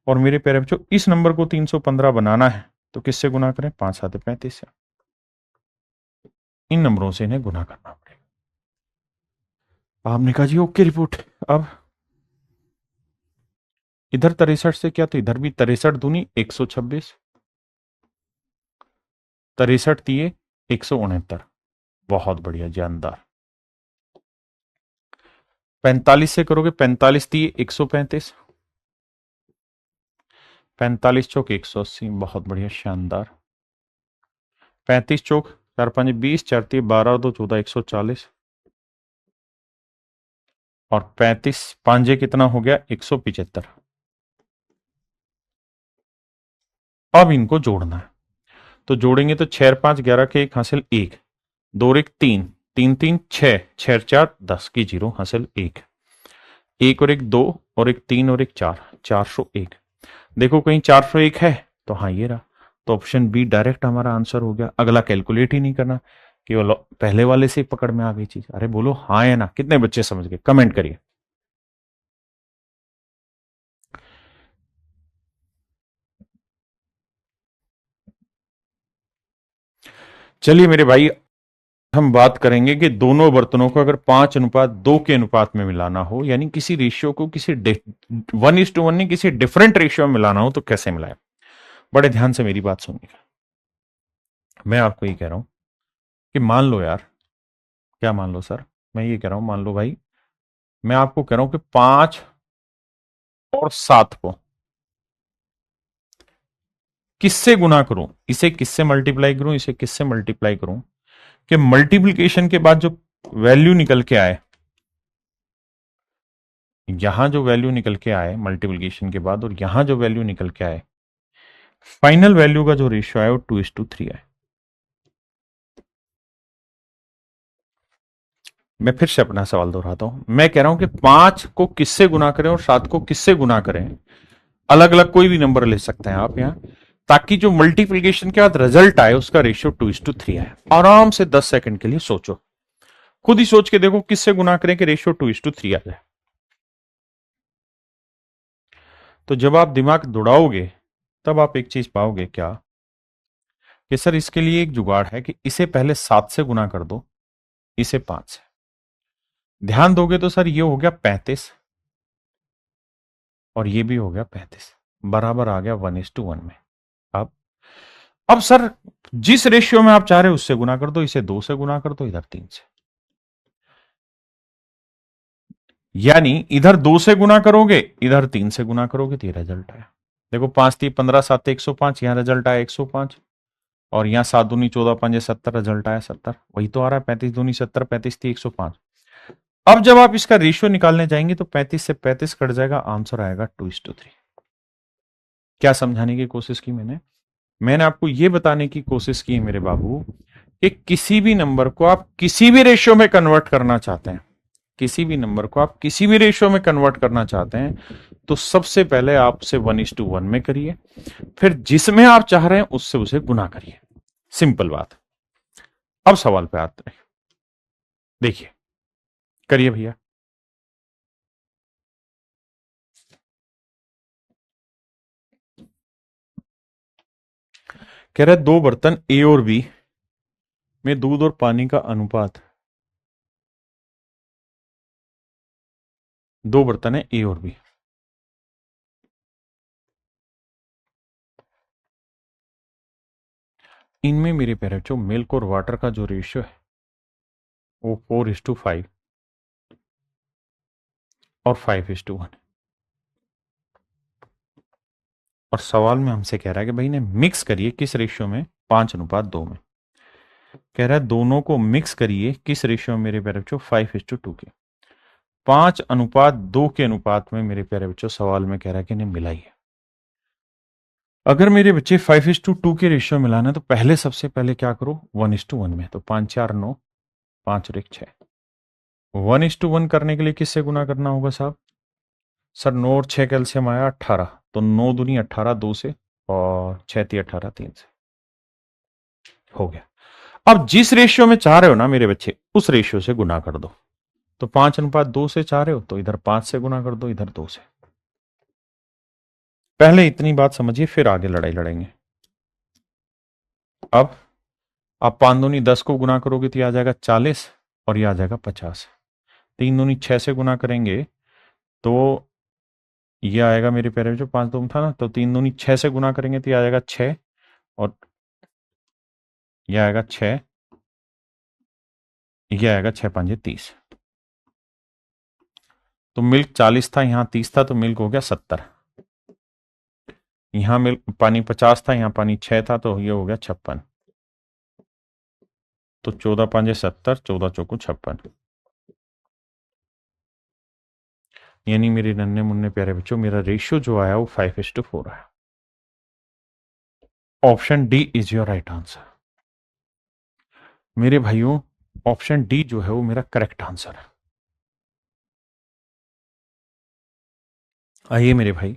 और मेरे प्यारे बच्चों इस नंबर को 315 बनाना है तो किससे गुना करें? 5 7 35 से। इन नंबरों से इन्हें गुना करना पड़ेगा। आपने कहा जी ओके रिपोर्ट। अब इधर 63 से क्या, तो इधर भी 63 दूनी 126, 63 दिए 169। बहुत बढ़िया जानदार। 45 से करोगे 45 दिए 135, 45 चौक 180, बहुत बढ़िया शानदार। 35 चौक 4 5 20, 4 3 12 और 2 14, 140। और 35 पांजे कितना हो गया? 175। अब इनको जोड़ना है तो जोड़ेंगे तो 6 5 11 के 1 हासिल 1, 2 और 1 3, 3 3 6, 6 4 10 की 0 हासिल 1, 1 और 1 2 और 1 3 और 1 4, 401। देखो कहीं 401 है तो हाँ ये रहा, तो ऑप्शन बी डायरेक्ट हमारा आंसर हो गया। अगला कैलकुलेट ही नहीं करना, केवल पहले वाले से ही पकड़ में आ गई चीज। अरे बोलो हाँ या ना, कितने बच्चे समझ गए कमेंट करिए। चलिए मेरे भाई, हम बात करेंगे कि दोनों बर्तनों को अगर 5:2 के अनुपात में मिलाना हो, यानी किसी रेशियो को किसी 1:1 नहीं किसी डिफरेंट रेशियो में मिलाना हो तो कैसे मिलाए। बड़े ध्यान से मेरी बात सुनिएगा। मैं आपको ये कह रहा हूं कि मान लो यार, क्या मान लो सर, मैं ये कह रहा हूं मान लो भाई, मैं आपको कह रहा हूं कि 5 और 7 को किससे गुना करूं, इसे किससे मल्टीप्लाई करूं, इसे किससे मल्टीप्लाई करूं कि मल्टीप्लीकेशन के बाद जो वैल्यू निकल के आए, यहां जो वैल्यू निकल के आए मल्टीप्लीकेशन के बाद और यहां जो वैल्यू निकल के आए, फाइनल वैल्यू का जो रेशियो आया वो 2:3 है। मैं फिर से अपना सवाल दोहराता हूं, मैं कह रहा हूं कि 5 को किससे गुना करें और 7 को किससे गुना करें, अलग अलग कोई भी नंबर ले सकते हैं आप यहां, ताकि जो मल्टीप्लीकेशन के बाद रिजल्ट आए उसका रेशियो 2:3 आए। आराम से 10 सेकंड के लिए सोचो, खुद ही सोच के देखो किससे गुना करें कि रेशियो 2:3 आ जाए। तो जब आप दिमाग दौड़ाओगे तब आप एक चीज पाओगे क्या, कि सर इसके लिए एक जुगाड़ है कि इसे पहले 7 से गुना कर दो, इसे 5 से। ध्यान दोगे तो सर ये हो गया 35 और ये भी हो गया 35, बराबर आ गया 1:1 में। अब अब सर जिस रेशियो में आप चाह रहे हो उससे गुना कर दो, इसे 2 से गुना कर दो, इधर 3 से। यानी इधर 2 से गुना करोगे इधर 3 से गुना करोगे तो ये रिजल्ट आया। देखो 5 3 15 7 105, यहां रिजल्ट आया 105, और यहां 7 दूनी 14 5 70, रिजल्ट आया 70। वही तो आ रहा है 35 दूनी 70, 35 थी 105। अब जब आप इसका रेशियो निकालने जाएंगे तो 35 से 35 कट जाएगा, आंसर आएगा 2:3। क्या समझाने की कोशिश की मैंने? मैंने आपको यह बताने की कोशिश की है मेरे बाबू कि किसी भी नंबर को आप किसी भी रेशियो में कन्वर्ट करना चाहते हैं, किसी भी नंबर को आप किसी भी रेशियो में कन्वर्ट करना चाहते हैं तो सबसे पहले आप उसे 1:1 में करिए, फिर जिसमें आप चाह रहे हैं उससे उसे गुना करिए। सिंपल बात। अब सवाल पे आते हैं, देखिए करिए भैया। कह रहे दो बर्तन ए और बी में दूध और पानी का अनुपात, दो बर्तन है ए और बी, इनमें मेरे प्यारे बच्चों मिल्क और वाटर का जो रेशियो है वो 4:5 और 5:1। और सवाल में हमसे कह रहा है कि भाई ने मिक्स करिए किस रेशियो में, 5:2 में। कह रहा है दोनों को मिक्स करिए किस रेशियो में मेरे प्यारे बच्चों, 5:2 के। 5:2 के अनुपात में मेरे प्यारे बच्चों सवाल में कह रहा है कि इन्हें मिलाइए। अगर मेरे बच्चे 5:2 के रेशियो मिलाना है तो पहले सबसे पहले क्या करो, 1:1 में। तो 5 4 9, 5 और 1 6। 1:1 करने के लिए किससे गुना करना होगा साहब? सर 9 और 6 कैल्शियम आया 18, तो 9 दूनी 18 2 से, और 6 ती 18 3 से। हो गया। अब जिस रेशियो में चाह रहे हो ना मेरे बच्चे, उस रेशियो से गुना कर दो। तो 5:2 से चाह रहे हो तो इधर 5 से गुना कर दो, इधर 2 से। पहले इतनी बात समझिए, फिर आगे लड़ाई लड़ेंगे। अब आप 5 दूनी 10 को गुना करोगे तो यह आ जाएगा 40 और यह आ जाएगा 50। 3 दूनी 6 से गुना करेंगे तो यह आएगा मेरे प्यारे जो 5 दूनी था ना, तो 3 दूनी 6 से गुना करेंगे तो यह आ जाएगा 6, और यह आएगा 6, यह आएगा 6 5 30। तो मिल्क 40 था, यहां 30 था, तो मिल्क हो गया 70। यहां मिल्क पानी 50 था, यहां पानी 6 था, तो ये हो गया 56। तो 14 5 70, 14 चौको 56। यानी मेरे नन्हे मुन्ने प्यारे बच्चों मेरा रेशियो जो आया वो 5:4 आया। Option D is your right answer. मेरे भाइयों ऑप्शन डी जो है वो मेरा करेक्ट आंसर है। आइए मेरे भाई,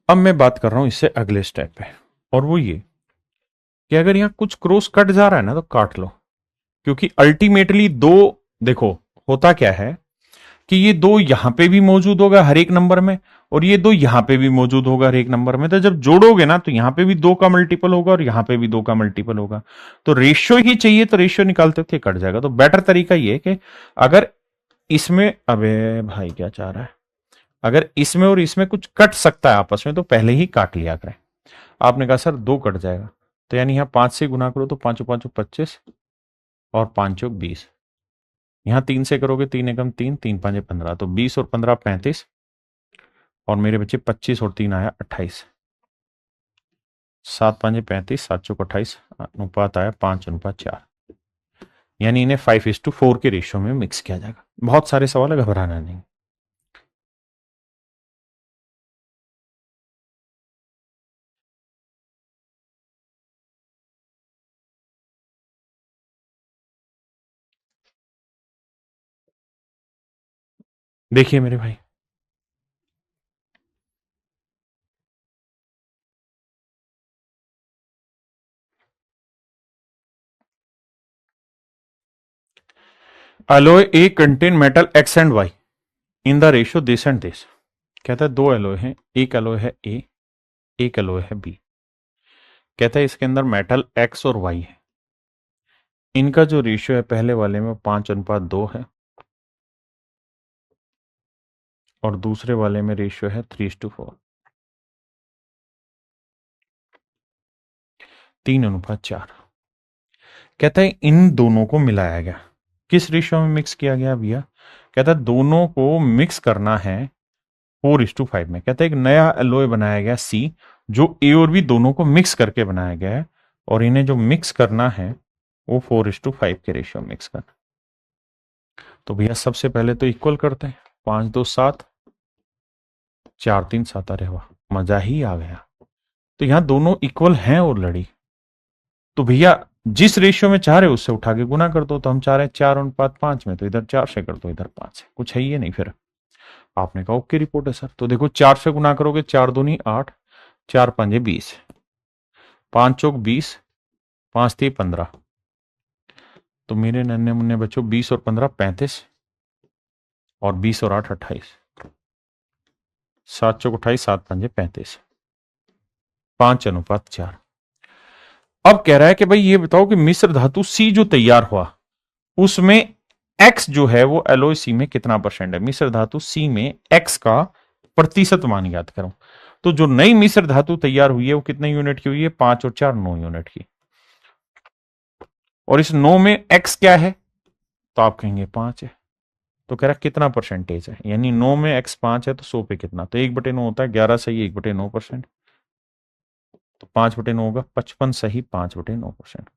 अब मैं बात कर रहा हूं इससे अगले स्टेप पे, और वो ये कि अगर यहां कुछ क्रॉस कट जा रहा है ना तो काट लो, क्योंकि अल्टीमेटली दो, देखो होता क्या है कि ये दो यहां पे भी मौजूद होगा हर एक नंबर में, और ये दो यहां पे भी मौजूद होगा हर एक नंबर में। तो जब जोड़ोगे ना तो यहां पे भी 2 का मल्टीपल होगा और यहां पे भी 2 का मल्टीपल होगा। तो रेशियो ही चाहिए, तो रेशियो निकालते थे कट जाएगा। तो बेटर तरीका ये कि अगर इसमें, अबे भाई क्या चाह रहा है, अगर इसमें और इसमें कुछ कट सकता है आपस में तो पहले ही काट लिया करें। आपने कहा सर 2 कट जाएगा, तो यानी यहां 5 से गुना करो तो 5 5 25 और 5 20। यहां 3 से करोगे 3 एकम 3, 3 5 15, तो 20 और 15 35, और मेरे बच्चे 25 और 3 आया 28। 7 5 35, 7 चौक 28, अनुपात आया 5:4। यानी इन्हें 5:4 के रेशियो में मिक्स किया जाएगा। बहुत सारे सवाल है, घबराना नहीं। देखिए मेरे भाई, alloy A contain metal X and Y in the ratio this and this। कहता है दो एलोय हैं, एक एलोय है ए, एक एलोय है बी। कहता है इसके अंदर मेटल एक्स और वाई है, इनका जो रेशियो है पहले वाले में 5:2 है और दूसरे वाले में रेशियो है 3:4, 3:4। कहता है इन दोनों को मिलाया गया, किस रेशियो में मिक्स किया गया भैया? कहता है दोनों को मिक्स करना है 4:5 में। कहता है एक नया एलोय बनाया गया सी, जो ए और बी दोनों को मिक्स करके बनाया गया है, और इन्हें जो मिक्स करना है वो 4:5 के रेशियो में मिक्स करना। तो भैया सबसे पहले तो इक्वल करते हैं, 5 2 7, 4 3 7, अरे वाह मजा ही आ गया। तो यहां दोनों इक्वल हैं ऑलरेडी, तो भैया जिस रेशियो में चाह रहे हो उससे उठा के गुना कर दो। तो हम चाह रहे हैं 4:5 में, तो इधर 4 से कर दो, इधर 5 से, कुछ है ये नहीं। फिर आपने कहा ओके रिपोर्ट है सर। तो देखो 4 से गुना करोगे 4 दूनी 8, 4 5 20, 5 चौक 20, 5 3 15। तो मेरे नन्हे मुन्ने बच्चों 20 और 15 35, और 20 और 8 28, 7 चौक 28, 7 5 35, 5:4। अब कह रहा है कि भाई ये बताओ कि मिश्र धातु सी जो तैयार हुआ उसमें एक्स जो है वो एलोय सी में कितना परसेंट है। मिश्र धातु सी में एक्स का प्रतिशत मान याद करो। तो जो नई मिश्र धातु तैयार हुई है वो कितने यूनिट की हुई है? 5 और 4 9 यूनिट की। और इस 9 में x क्या है, तो आप कहेंगे 5 है। तो कह रहा कितना परसेंटेज है, यानी 9 में x 5 है तो 100 पे कितना, तो 1/9 होता है 11 सही 1/9%। तो 5/9 होगा 55 सही 5/9%।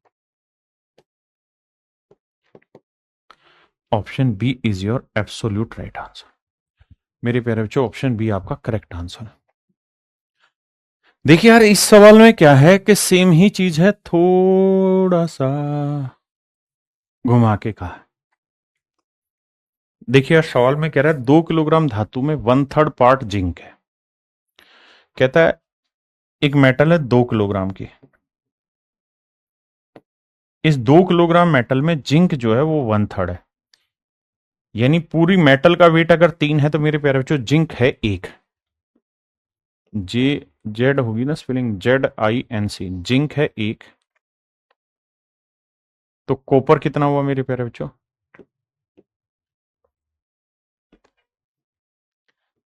Option B is your absolute right answer. मेरे प्यारे बच्चों, ऑप्शन बी आपका करेक्ट आंसर है। देखिए यार, इस सवाल में क्या है कि सेम ही चीज है, थोड़ा सा घुमा के कहा है। देखिए यार, सवाल में कह रहा है 2 किलोग्राम धातु में 1/3 पार्ट जिंक है। कहता है एक मेटल है 2 किलोग्राम की, इस 2 किलोग्राम मेटल में जिंक जो है वो 1/3 है, यानी पूरी मेटल का वेट अगर 3 है तो मेरे प्यारे बच्चों जिंक है 1। जे जेड होगी ना स्पेलिंग, ZINC, जिंक है 1। तो कॉपर कितना हुआ मेरे प्यारे बच्चों,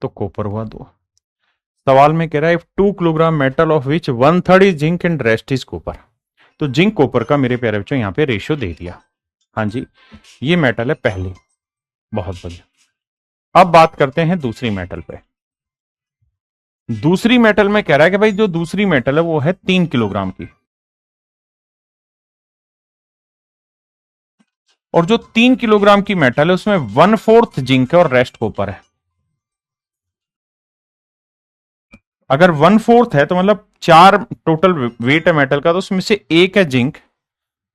तो कॉपर हुआ 2। सवाल में कह रहा है 2 kilogram metal of which 1/3 is zinc and rest is copper. तो जिंक कॉपर का मेरे प्यारे बच्चों यहाँ पे रेशियो दे दिया। हाँ जी, ये मेटल है पहली, बहुत बढ़िया। अब बात करते हैं दूसरी मेटल पे। दूसरी मेटल में कह रहा है कि भाई जो दूसरी मेटल है वो है 3 किलोग्राम की, और जो 3 किलोग्राम की मेटल है उसमें 1/4 जिंक है और रेस्ट कॉपर है। अगर 1/4 है तो मतलब 4 टोटल वेट है मेटल का, तो उसमें से 1 है जिंक,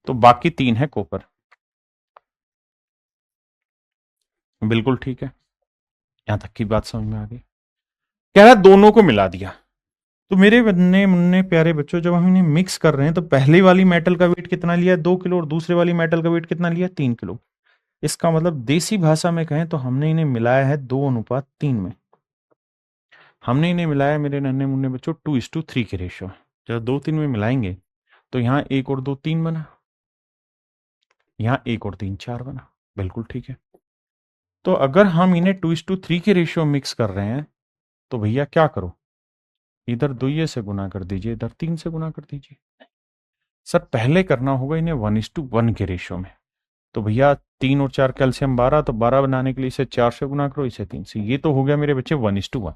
तो बाकी 3 है कॉपर। बिल्कुल ठीक है, यहां तक की बात समझ में आ गई। कह रहा है दोनों को मिला दिया। तो मेरे बन्ने मुन्ने प्यारे बच्चों, जब हम इन्हें मिक्स कर रहे हैं तो पहली वाली मेटल का वेट कितना लिया है, 2 किलो, और दूसरे वाली मेटल का वेट कितना लिया है, 3 किलो। इसका मतलब देसी भाषा में कहें तो हमने इन्हें मिलाया है 2:3 में। हमने इन्हें मिलाया मेरे नन्हे मुन्ने बच्चों 2:3 के रेशियो। जब 2-3 में मिलाएंगे तो यहाँ 1 और 2 3 बना, यहाँ 1 और 3 4 बना। बिल्कुल ठीक है। तो अगर हम इन्हें 2:3 के रेशियो मिक्स कर रहे हैं तो भैया क्या करो, इधर 2 से गुना कर दीजिए, इधर 3 से गुना कर दीजिए। सर पहले करना होगा इन्हें 1:1 के रेशियो में। तो भैया 3 और 4 कैल्शियम 12, तो 12 बनाने के लिए इसे 4 से गुना करो, इसे 3 से। ये तो हो गया मेरे बच्चे 1:1।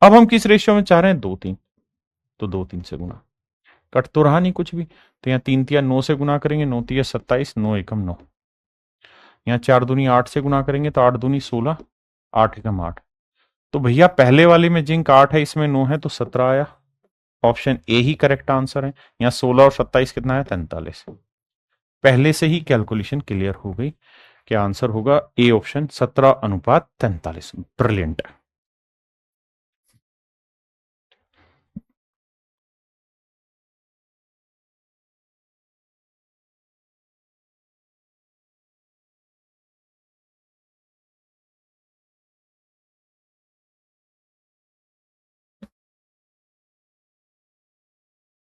अब हम किस रेशियो में चाह रहे हैं, 2-3, तो 2-3 से गुना। कट तो रहा नहीं कुछ भी, तो यहाँ 3 तिया 9 से गुना करेंगे, 9 तिया 27, 9 एकम 9। यहाँ 4 दूनी 8 से गुना करेंगे तो 8 दूनी 16, 8 एकम 8। तो भैया पहले वाले में जिंक 8 है, इसमें 9 है, तो 17 आया। Option A he correct answer है। यहाँ 16 और 27 कितना है, 43। पहले से ही कैलकुलेशन क्लियर हो गई कि आंसर होगा ए ऑप्शन, 17:43। ब्रिलियंट।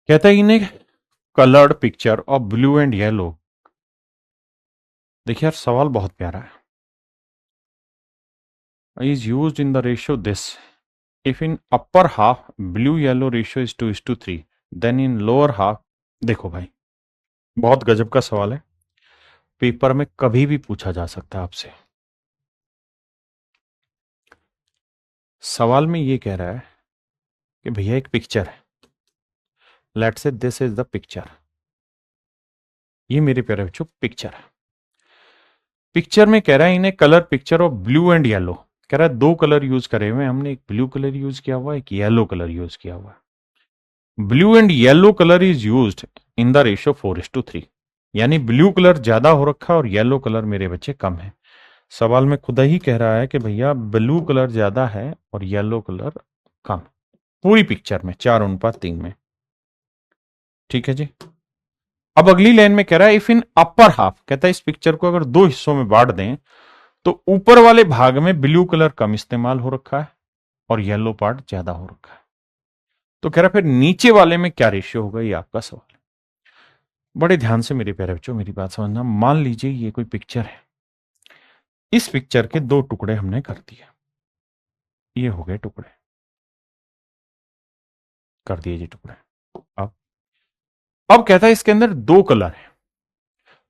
कहता है इन्हें coloured picture of blue and yellow. देखिए यार, सवाल बहुत प्यारा है। Is used in the ratio this, if in upper half blue yellow ratio is 2:3, then in lower half. देखो भाई, बहुत गजब का सवाल है, पेपर में कभी भी पूछा जा सकता है आपसे। सवाल में ये कह रहा है कि भैया एक पिक्चर है, let's say this is the picture. ये मेरे प्यारे बच्चों पिक्चर है। पिक्चर में कह रहा है इन्हें colour picture of blue and yellow. कह रहा है 2 कलर यूज करे हुए हमने, एक ब्लू कलर यूज किया हुआ है, एक येलो कलर यूज किया हुआ है। Blue and yellow colour is used in the ratio 4:3, यानी ब्लू कलर ज्यादा हो रखा है और येलो कलर मेरे बच्चे कम है। सवाल में खुदा ही कह रहा है कि भैया ब्लू कलर ज्यादा है और येलो कलर कम, पूरी पिक्चर में 4:3 में। ठीक है जी। अब अगली लाइन में कह रहा है इफ इन अपर हाफ, कहता है इस पिक्चर को अगर 2 हिस्सों में बांट दें तो ऊपर वाले भाग में ब्लू कलर कम इस्तेमाल हो रखा है और येलो पार्ट ज्यादा हो रखा है। तो कह रहा है फिर नीचे वाले में क्या रेशियो होगा, ये आपका सवाल है। बड़े ध्यान से मेरे प्यारे बच्चों मेरी बात समझना। मान लीजिए ये कोई पिक्चर है, इस पिक्चर के 2 टुकड़े हमने कर दिए, ये हो गए टुकड़े, कर दिए जी टुकड़े। अब कहता है इसके अंदर 2 कलर है,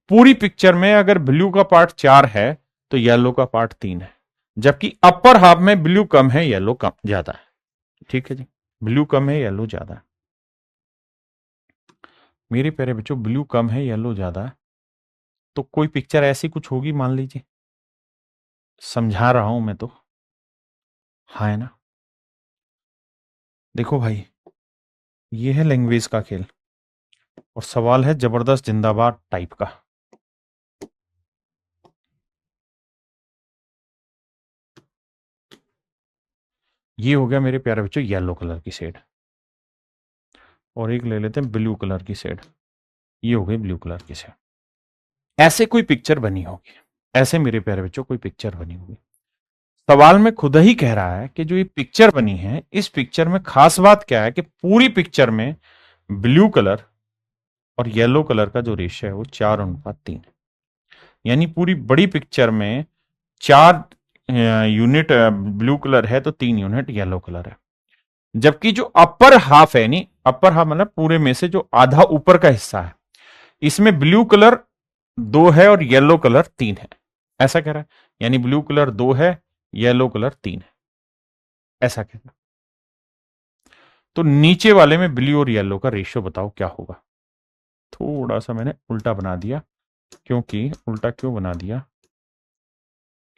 पूरी पिक्चर में अगर ब्लू का पार्ट 4 है तो येलो का पार्ट 3 है, जबकि अपर हाफ में ब्लू कम है, येलो कम ज्यादा है। ठीक है जी, ब्लू कम है, येलो ज्यादा है। मेरे प्यारे बच्चों, ब्लू कम है, येलो ज्यादा है, तो कोई पिक्चर ऐसी कुछ होगी, मान लीजिए, समझा रहा हूं मैं तो, हाँ है ना। देखो भाई, ये है लैंग्वेज का खेल, और सवाल है जबरदस्त जिंदाबाद टाइप का। ये हो गया मेरे प्यारे बच्चों येलो कलर की शेड, और एक ले लेते हैं ब्लू कलर की शेड। ये हो गई ब्लू कलर की शेड। ऐसे कोई पिक्चर बनी होगी, ऐसे मेरे प्यारे बच्चों कोई पिक्चर बनी होगी। सवाल में खुद ही कह रहा है कि जो ये पिक्चर बनी है, इस पिक्चर में खास बात क्या है कि पूरी पिक्चर में ब्लू कलर और येलो कलर का जो रेशियो है वो 4:3 है। यानी पूरी बड़ी पिक्चर में 4 यूनिट ब्लू कलर है तो 3 यूनिट येलो कलर है। जबकि जो अपर हाफ है, नहीं अपर हाफ मतलब पूरे में से जो आधा ऊपर का हिस्सा है, इसमें ब्लू कलर 2 है और येलो कलर 3 है, ऐसा कह रहा है। यानी ब्लू कलर 2 है, येलो कलर 3 है, ऐसा कह रहा है। तो नीचे वाले में ब्लू और येलो का रेशियो बताओ क्या होगा। थोड़ा सा मैंने उल्टा बना दिया, क्योंकि उल्टा क्यों बना दिया,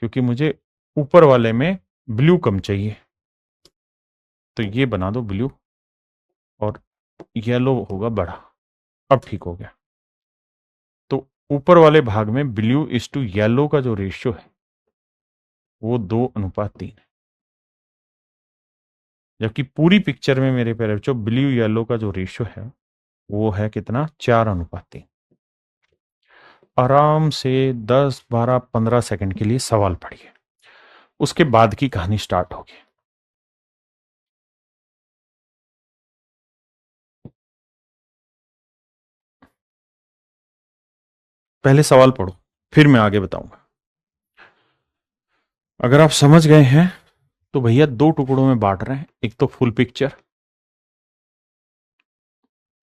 क्योंकि मुझे ऊपर वाले में ब्लू कम चाहिए, तो ये बना दो ब्लू और येलो होगा बड़ा। अब ठीक हो गया। तो ऊपर वाले भाग में ब्लू इज टू येलो का जो रेशियो है वो 2:3 है, जबकि पूरी पिक्चर में मेरे प्यारे बच्चों ब्लू येलो का जो रेशियो है वो है कितना, 4:3। आराम से 10, 12, 15 सेकंड के लिए सवाल पढ़िए, उसके बाद की कहानी स्टार्ट होगी। पहले सवाल पढ़ो, फिर मैं आगे बताऊंगा। अगर आप समझ गए हैं तो भैया 2 टुकड़ों में बांट रहे हैं, एक तो फुल पिक्चर,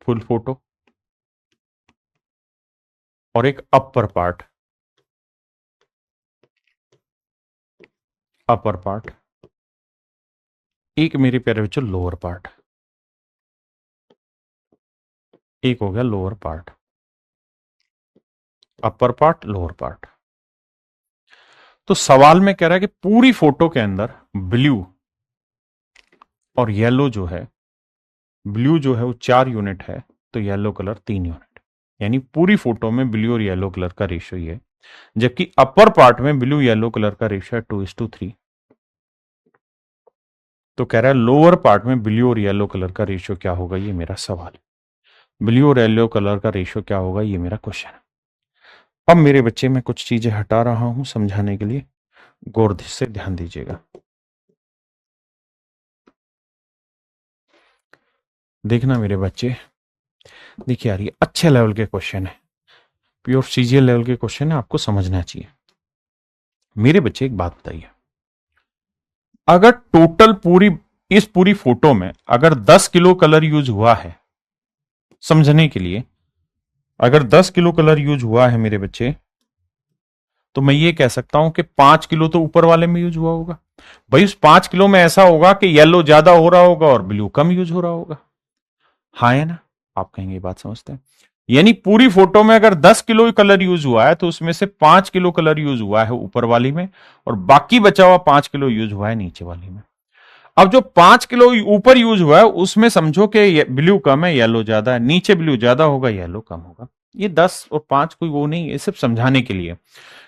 फुल फोटो, और एक अपर पार्ट, अपर पार्ट, एक मेरे प्यारे बच्चों लोअर पार्ट, एक हो गया lower part, upper part, lower part. तो सवाल में कह रहा है कि पूरी फोटो के अंदर ब्लू और येलो जो है, ब्लू जो है वो 4 यूनिट है तो येलो कलर 3 यूनिट, यानी पूरी फोटो में ब्लू और येलो कलर का रेशियो ये है। जबकि अपर पार्ट में ब्लू येलो कलर का रेशियो है 2:3। तो कह रहा है लोअर पार्ट में ब्लू और येलो कलर का रेशियो क्या होगा, ये मेरा सवाल है। ब्लू और येलो कलर का रेशियो क्या होगा, ये मेरा क्वेश्चन है। अब मेरे बच्चे मैं कुछ चीजें हटा रहा हूं समझाने के लिए, गौर से ध्यान दीजिएगा। देखना मेरे बच्चे, देखिए यार ये अच्छे लेवल के क्वेश्चन है, प्योर सीजीएल लेवल के क्वेश्चन है, आपको समझना चाहिए। मेरे बच्चे एक बात बताइए, अगर टोटल पूरी इस पूरी फोटो में अगर 10 किलो कलर यूज हुआ है, समझने के लिए अगर 10 किलो कलर यूज हुआ है मेरे बच्चे, तो मैं ये कह सकता हूं कि 5 किलो तो ऊपर वाले में यूज हुआ होगा। भाई उस 5 किलो में ऐसा होगा कि येलो ज्यादा हो रहा होगा और ब्लू कम यूज हो रहा होगा, हाँ है ना। आप कहेंगे ये बात समझते हैं, यानी पूरी फोटो में अगर 10 किलो कलर यूज हुआ है तो उसमें से 5 किलो कलर यूज हुआ है ऊपर वाली में, और बाकी बचा हुआ 5 किलो यूज हुआ है नीचे वाली में। अब जो 5 किलो ऊपर यूज हुआ है उसमें समझो कि ब्लू कम है, येलो ज्यादा है, नीचे ब्लू ज्यादा होगा, येलो कम होगा। ये 10 और 5 कोई वो नहीं, ये सिर्फ समझाने के लिए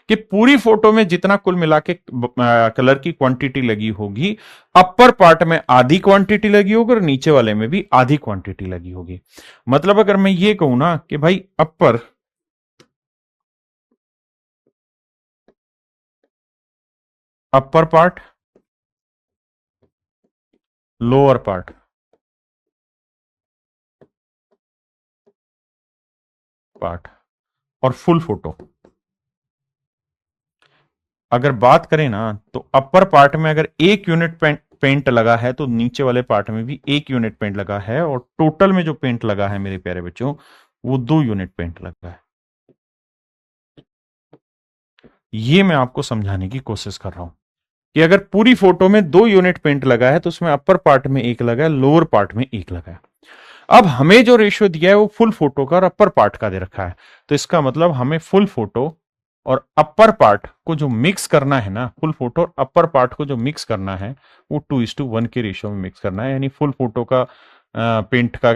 कि पूरी फोटो में जितना कुल मिला के कलर की क्वांटिटी लगी होगी, अपर पार्ट में आधी क्वांटिटी लगी होगी और नीचे वाले में भी आधी क्वांटिटी लगी होगी। मतलब अगर मैं ये कहूं ना कि भाई अपर पार्ट, लोअर पार्ट और फुल फोटो, अगर बात करें ना तो अपर पार्ट में अगर 1 यूनिट पेंट लगा है तो नीचे वाले पार्ट में भी 1 यूनिट पेंट लगा है, और टोटल में जो पेंट लगा है मेरे प्यारे बच्चों वो 2 यूनिट पेंट लगा है। ये मैं आपको समझाने की कोशिश कर रहा हूं कि अगर पूरी फोटो में 2 यूनिट पेंट लगा है तो उसमें अपर पार्ट में एक लगा है, लोअर पार्ट में एक लगा है। अब हमें जो रेशियो दिया है वो फुल फोटो का और अपर पार्ट का दे रखा है, तो इसका मतलब हमें फुल फोटो और अपर पार्ट को जो मिक्स करना है ना, फुल फोटो और अपर पार्ट को जो मिक्स करना है वो 2:1 के रेशियो में मिक्स करना है। यानी फुल फोटो का पेंट का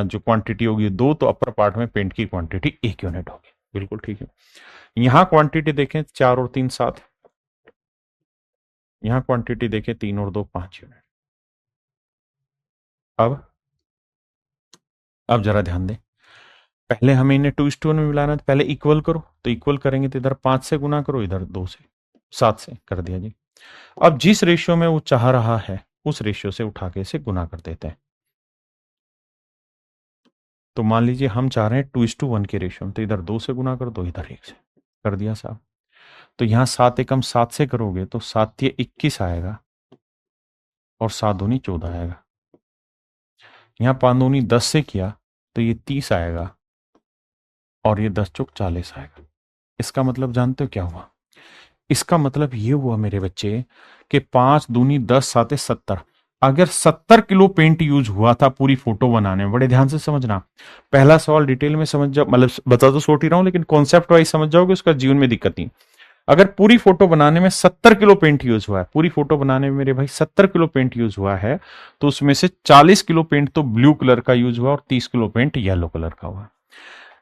जो क्वांटिटी होगी 2, तो अपर पार्ट में पेंट की क्वांटिटी 1 यूनिट होगी। बिल्कुल ठीक है। यहां क्वांटिटी देखें 4 और 3 7, यहां क्वांटिटी देखें 3 और 2 5 यूनिट। अब जरा ध्यान दें, पहले हमें इन्हें 2:1 में मिलाना है, तो पहले इक्वल करो, तो इक्वल करेंगे तो इधर 5 से गुना करो, इधर 2 से 7 से कर दिया जी। अब जिस रेशियो में वो चाह रहा है उस रेशियो से उठा के इसे गुना कर देते हैं। तो मान लीजिए हम चाह रहे हैं 2:1 के रेशियो में, तो इधर 2 से गुना कर दो, इधर 1 से कर दिया साहब। तो यहां 7 एकम 7 से करोगे तो 7 × 21 आएगा और 7 दूनी 14 आएगा। यहां 5 दूनी 10 से किया तो ये 30 आएगा और ये 10 चौक 40 आएगा। इसका मतलब जानते हो क्या हुआ? इसका मतलब ये हुआ मेरे बच्चे कि 5 दूनी 10 साते 70। अगर 70 किलो पेंट यूज हुआ था पूरी फोटो बनाने में, बड़े ध्यान से समझना, पहला सवाल डिटेल में समझ जाओ, मतलब बता तो सोच ही रहा हूं लेकिन कॉन्सेप्ट वाइज समझ जाओगे, उसका जीवन में दिक्कत नहीं। अगर पूरी फोटो बनाने में 70 किलो पेंट यूज हुआ है, पूरी फोटो बनाने में मेरे भाई 70 किलो पेंट यूज हुआ है, तो उसमें से 40 किलो पेंट तो ब्लू कलर का यूज हुआ और 30 किलो पेंट येलो कलर का हुआ।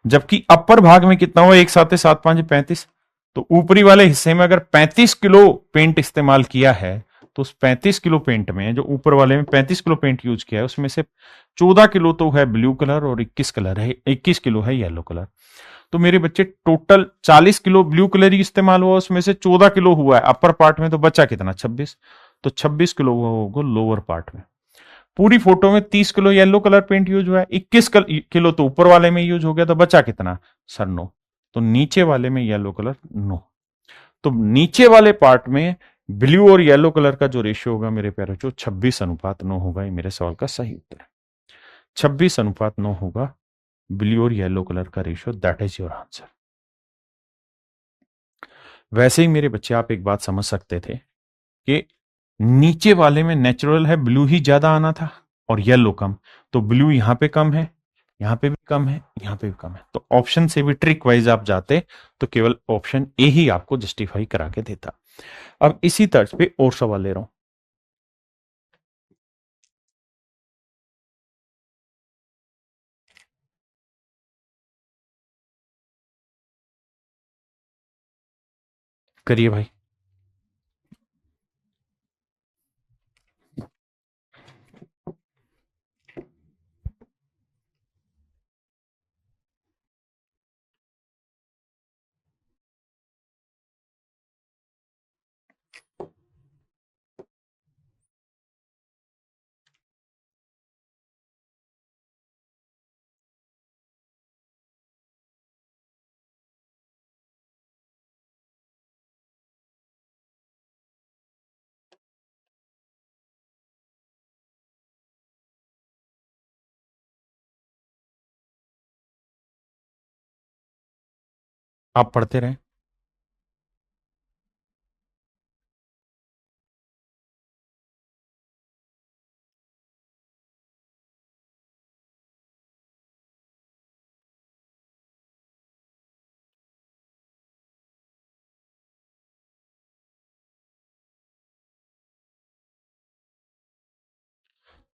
जबकि अपर भाग में कितना हुआ? 1 7 7 5 35। तो ऊपरी वाले हिस्से में अगर 35 किलो पेंट इस्तेमाल किया है, तो उस 35 किलो पेंट में, जो ऊपर वाले में 35 किलो पेंट यूज किया है, उसमें से 14 किलो तो है ब्लू कलर और 21 किलो है येलो कलर। तो मेरे बच्चे टोटल 40 किलो ब्लू कलर ही इस्तेमाल हुआ, उसमें से 14 किलो हुआ है अपर पार्ट में, तो बचा कितना? 26। तो 26 किलो हुआ होगा लोअर पार्ट में। पूरी फोटो में 30 kilo yellow colour paint use हुआ है, 21 किलो तो ऊपर वाले में यूज हो गया, तो बचा कितना? सर 9। तो नीचे वाले में येलो कलर 9। तो नीचे वाले पार्ट में ब्लू और येलो कलर का जो रेशियो होगा मेरे प्यारे बच्चों, 26:9 होगा। ये मेरे सवाल का सही उत्तर है। 26:9 होगा ब्लू और येलो कलर का ratio. That is your answer. वैसे ही मेरे बच्चे आप एक बात समझ सकते थे कि नीचे वाले में नेचुरल है ब्लू ही ज्यादा आना था और येलो कम, तो ब्लू यहां पे कम है, यहां पे भी कम है, यहां पे भी कम है। तो ऑप्शन से भी ट्रिक वाइज आप जाते तो केवल ऑप्शन ए ही आपको जस्टिफाई करा के देता। अब इसी तर्ज पे और सवाल ले रहा हूं। करिए भाई। आप पढ़ते रहे।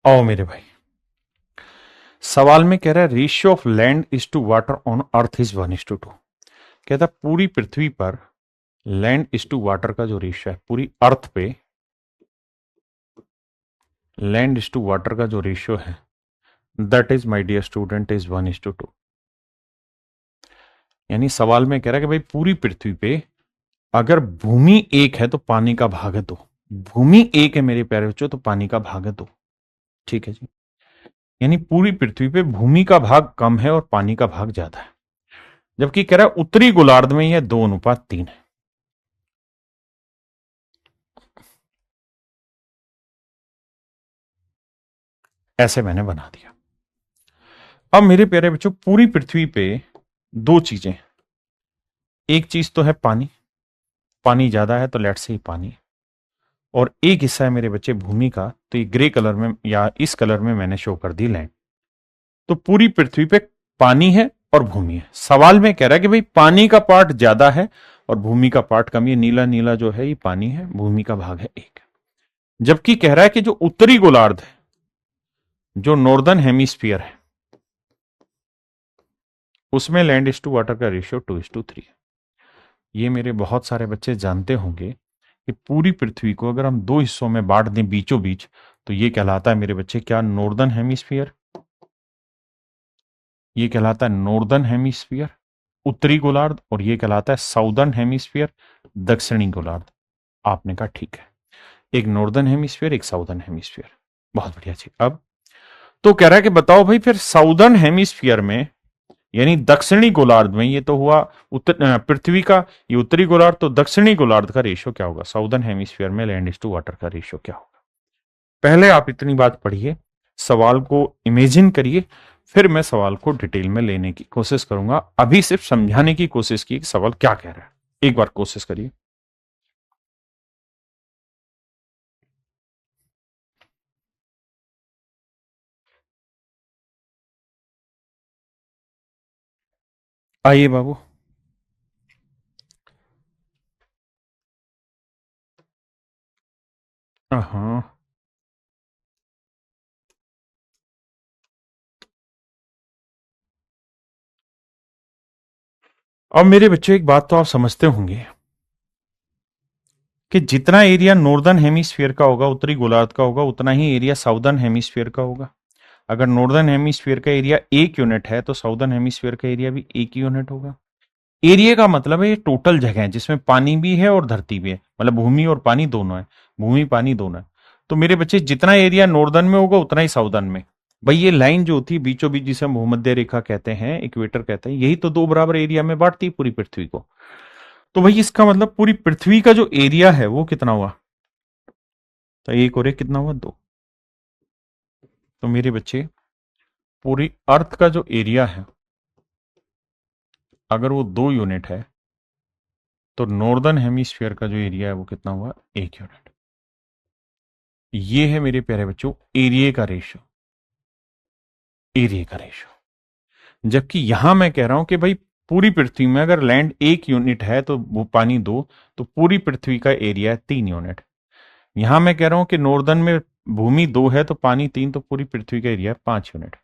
आओ मेरे भाई, सवाल में कह रहा है ratio of land is to water on earth is 1:2। कहता पूरी पृथ्वी पर लैंड इज टू वाटर का जो रेशियो है, पूरी अर्थ पे लैंड इज टू वाटर का जो रेशियो है, that is my dear student is 1:2। यानी सवाल में कह रहा है कि भाई पूरी पृथ्वी पे अगर भूमि एक है तो पानी का भाग है 2। भूमि एक है मेरे प्यारे बच्चों, तो पानी का भाग है 2। ठीक है जी। यानी पूरी पृथ्वी पे भूमि का भाग कम है और पानी का भाग ज्यादा है। जबकि कह रहा है उत्तरी गोलार्ध में यह 2:3 है। ऐसे मैंने बना दिया। अब मेरे प्यारे बच्चों पूरी पृथ्वी पे 2 चीजें, एक चीज तो है पानी पानी ज्यादा है तो लेट से ही पानी, और एक हिस्सा है मेरे बच्चे भूमि का, तो ये ग्रे कलर में या इस कलर में मैंने शो कर दी लैंड। तो पूरी पृथ्वी पे पानी है और भूमि है। सवाल में कह रहा है कि भाई पानी का पार्ट ज्यादा है और भूमि का पार्ट कम। ये नीला नीला जो है ये पानी है, भूमि का भाग है एक। जबकि कह रहा है कि जो उत्तरी गोलार्ध है, जो नॉर्दर्न हेमिस्फीयर है, उसमें लैंड इज टू वाटर का रेशियो 2:3 है। ये मेरे बहुत सारे बच्चे जानते होंगे कि पूरी पृथ्वी को अगर हम दो हिस्सों में बांट दें बीचों बीच, तो ये कहलाता है मेरे बच्चे क्या, नॉर्दर्न हेमिस्फीयर। ये कहलाता है नॉर्दर्न हेमिस्फीयर, उत्तरी गोलार्ध, और ये कहलाता है साउदर्न हेमिस्फीयर, दक्षिणी गोलार्ध। आपने कहा ठीक है, एक नॉर्दर्न हेमिस्फीयर एक साउदर्न हेमिस्फीयर। बहुत बढ़िया जी। अब तो कह रहा है कि बताओ भाई फिर साउदर्न हेमिस्फीयर में यानी दक्षिणी गोलार्ध में, ये तो हुआ उत्तर पृथ्वी का, ये उत्तरी गोलार्ध, तो दक्षिणी गोलार्ध का रेशियो क्या होगा, साउदर्न हेमिस्फीयर में लैंड इज टू वाटर का रेशियो क्या होगा। पहले आप इतनी बात पढ़िए, सवाल को इमेजिन करिए, फिर मैं सवाल को डिटेल में लेने की कोशिश करूंगा। अभी सिर्फ समझाने की कोशिश की कि सवाल क्या कह रहा है। एक बार कोशिश करिए। आइए बाबू। हाँ, अब मेरे बच्चों एक बात तो आप समझते होंगे कि जितना एरिया नॉर्दर्न हेमिस्फीयर का होगा, उत्तरी गोलार्ध का होगा, उतना ही एरिया साउदर्न हेमिस्फीयर का होगा। अगर नॉर्दर्न हेमिस्फीयर का एरिया 1 यूनिट है तो साउदर्न हेमिस्फीयर का एरिया भी 1 यूनिट होगा। एरिया का मतलब है ये टोटल जगह है जिसमें पानी भी है और धरती भी है, मतलब भूमि और पानी दोनों है, भूमि पानी दोनों है। तो मेरे बच्चे जितना एरिया नॉर्दर्न में होगा उतना ही साउदर्न में। भाई ये लाइन जो होती है बीचों बीच, जिसे हम भूमध्य रेखा कहते हैं, इक्वेटर कहते हैं, यही तो दो बराबर एरिया में बांटती है पूरी पृथ्वी को। तो भाई इसका मतलब पूरी पृथ्वी का जो एरिया है वो कितना हुआ, तो एक और एक कितना हुआ, दो। तो मेरे बच्चे पूरी अर्थ का जो एरिया है अगर वो 2 यूनिट है, तो नॉर्दर्न हेमिस्फीयर का जो एरिया है वो कितना हुआ, 1 यूनिट। ये है मेरे प्यारे बच्चों एरिया का रेशियो, एरिया का रेशियो। जबकि यहां मैं कह रहा हूं कि भाई पूरी पृथ्वी में अगर लैंड 1 यूनिट है तो वो पानी दो, तो पूरी पृथ्वी का एरिया है 3 यूनिट। यहां मैं कह रहा हूं कि नॉर्दर्न में भूमि 2 है तो पानी 3, तो पूरी पृथ्वी का एरिया है 5 यूनिट।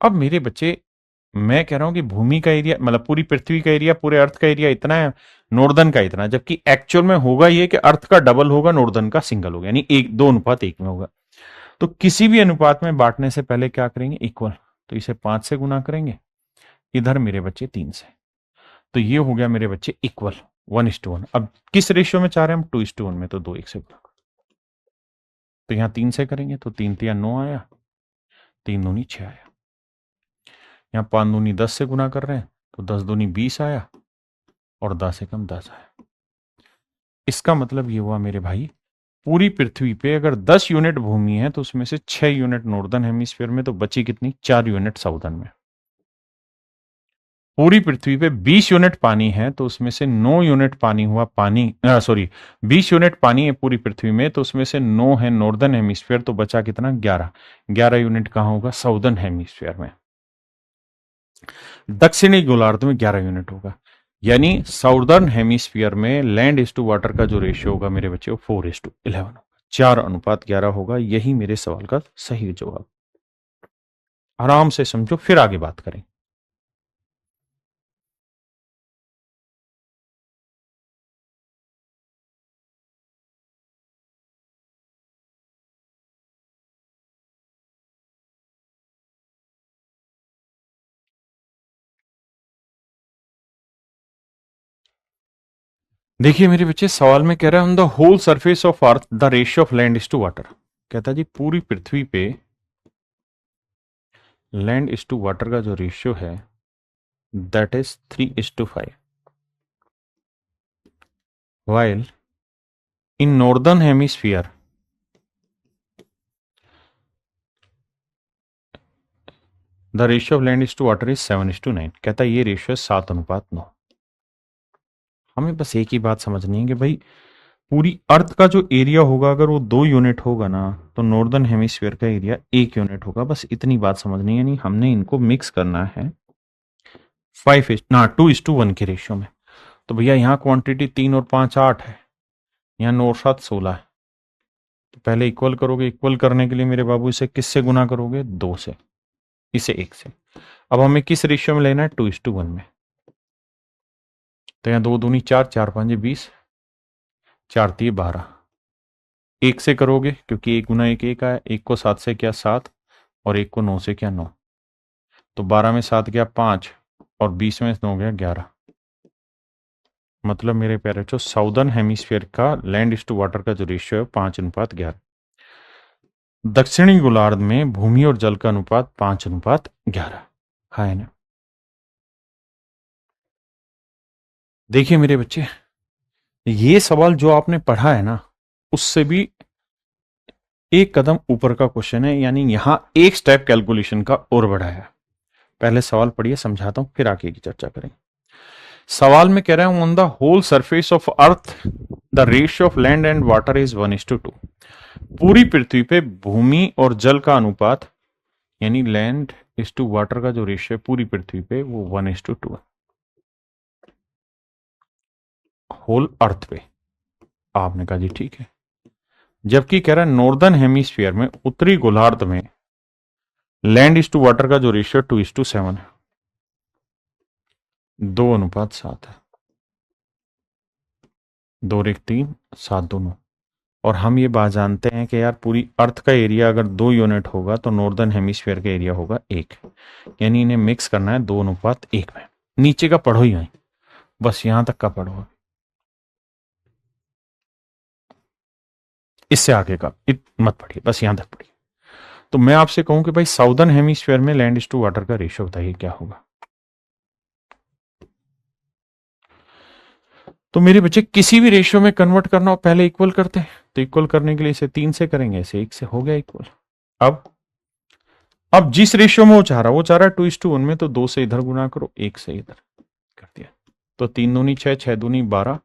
अब मेरे बच्चे मैं कह रहा हूं कि भूमि का एरिया मतलब पूरी पृथ्वी का एरिया, पूरे अर्थ का एरिया इतना है, नॉर्दर्न का इतना, जबकि एक्चुअल में होगा ये कि अर्थ का डबल होगा, नॉर्दर्न का सिंगल होगा, यानी 1:2:1 में होगा। तो किसी भी अनुपात में बांटने से पहले क्या करेंगे, इक्वल। तो इसे 5 से गुना करेंगे, इधर मेरे बच्चे 3 से, तो ये हो गया मेरे बच्चे इक्वल, 1:1। अब किस रेशियो में चाह रहे हैं हम, 2:1 में, तो 2 1 से गुना। तो यहां 3 से करेंगे तो 3 3 9 आया, 3 दूनी 6 आया। यहाँ 5 दूनी 10 से गुना कर रहे हैं तो 10 दूनी 20 आया, और 10 एकम 10 आया। इसका मतलब ये हुआ मेरे भाई, पूरी पृथ्वी पे अगर 10 यूनिट भूमि है तो उसमें से 6 यूनिट नॉर्दर्न हेमिस्फीयर में, तो बची कितनी, 4 यूनिट साउदर्न में। पूरी पृथ्वी पे 20 यूनिट पानी है तो उसमें से 9 यूनिट पानी हुआ, पानी सॉरी 20 यूनिट पानी है पूरी पृथ्वी में, तो उसमें से 9 है नॉर्दर्न हेमिस्फीयर, तो बचा कितना, 11। 11 यूनिट कहां होगा, साउदर्न हेमिस्फीयर में। दक्षिणी गोलार्ध में 11 यूनिट होगा। यानी साउदर्न हेमिस्फीयर में लैंड इज टू वाटर का जो रेशियो होगा मेरे बच्चे, वो 4:11 होगा, 4:11 होगा। यही मेरे सवाल का सही जवाब। आराम से समझो, फिर आगे बात करें। देखिए मेरे बच्चे, सवाल में कह रहा है on the whole surface of earth the ratio of land is to water. कहता है जी पूरी पृथ्वी पे लैंड इज टू वाटर का जो रेशियो है that is 3:5। While in northern hemisphere the ratio of land is to water is 7:9। कहता है ये रेशियो है 7:9। हमें बस एक ही बात समझनी है कि भाई पूरी अर्थ का जो एरिया होगा अगर वो 2 यूनिट होगा ना, तो नॉर्दर्न हेमिस्फीयर का एरिया 1 यूनिट होगा। बस इतनी बात समझनी है, नहीं हमने इनको मिक्स करना है 2:1 के रेशियो में। तो भैया यहाँ क्वांटिटी 3 और 5 8 है, यहाँ 9 और 7 16 है। तो पहले इक्वल करोगे, इक्वल करने के लिए मेरे बाबू इसे किससे गुना करोगे? 2 से, इसे 1 से। अब हमें किस रेशियो में लेना है? 2:1 में। तो यहाँ 2 दूनी 4, 4 5 20, 4 3 12। 1 से करोगे क्योंकि 1 गुना 1 1 आया, 1 को 7 से क्या 7, और 1 को 9 से क्या 9। तो 12 में 7 गया 5, और 20 में 9 गया 11। मतलब मेरे प्यारे बच्चों साउदर्न हेमिस्फीयर का लैंड इज टू वाटर का जो रेशियो है 5:11। दक्षिणी गोलार्ध में भूमि और जल का अनुपात 5:11 है ना। देखिए मेरे बच्चे, ये सवाल जो आपने पढ़ा है ना, उससे भी एक कदम ऊपर का क्वेश्चन है, यानी यहां एक स्टेप कैलकुलेशन का और बढ़ाया। पहले सवाल पढ़िए, समझाता हूं, फिर आगे की चर्चा करेंगे। सवाल में कह रहा हूं on the whole surface of earth the ratio of land and water is 1:2। पूरी पृथ्वी पे भूमि और जल का अनुपात, यानी लैंड इज टू वाटर का जो रेशियो है पूरी पृथ्वी पे वो 1:2 है, होल अर्थ पे। आपने कहा जी ठीक है। जबकि कह रहा है नॉर्दर्न हेमिस्फीयर में, उत्तरी गोलार्ध में, लैंड इज टू वाटर का जो रेशियो 2:7 है, 2:7 है, 2 और 1 3, 7 2 9। और हम ये बात जानते हैं कि यार पूरी अर्थ का एरिया अगर 2 यूनिट होगा तो नॉर्दर्न हेमिस्फीयर का एरिया होगा 1, यानी इन्हें मिक्स करना है 2:1 में। नीचे का पढ़ो ही नहीं, बस यहां तक का पढ़ो, इससे आगे का मत पढ़िए, बस यहां तक पढ़िए। तो मैं आपसे कहूं कि भाई साउदर्न हेमिस्फीयर में लैंड इज टू वाटर का रेशियो बताइए क्या होगा। तो मेरे बच्चे किसी भी रेशियो में कन्वर्ट करना हो पहले इक्वल करते हैं, तो इक्वल करने के लिए इसे 3 से करेंगे, इसे 1 से, हो गया इक्वल। अब जिस रेशियो में वो चाह रहा है 2:1 में, तो 2 से इधर गुना करो, 1 से इधर कर दिया। तो 3 दूनी 6, 6 दूनी 12,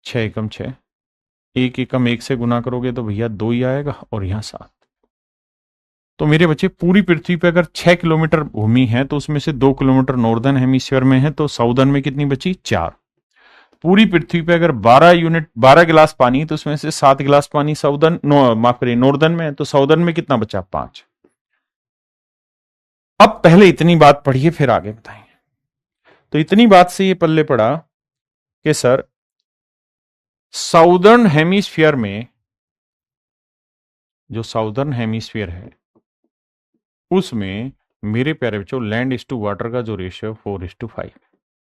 6 एकम 6, 1 एकम 1 से गुना करोगे तो भैया 2 ही आएगा, और यहां 7। तो मेरे बच्चे पूरी पृथ्वी पे अगर 6 किलोमीटर भूमि है तो उसमें से 2 किलोमीटर नॉर्दर्न हेमिस्फीयर में है, तो साउदर्न में कितनी बची? 4। पूरी पृथ्वी पे अगर 12 गिलास पानी है तो उसमें से 7 गिलास पानी साउदर्न, माफ करिए, नॉर्दर्न में है, तो साउदर्न में कितना बचा? 5। अब पहले इतनी बात पढ़िए फिर आगे बताएंगे। तो इतनी बात से ये पल्ले पड़ा कि सर साउदर्न हेमिस्फीयर में, जो साउदर्न हेमिस्फीयर है उसमें मेरे प्यारे बच्चों लैंड इज टू वाटर का जो रेशियो 4:5।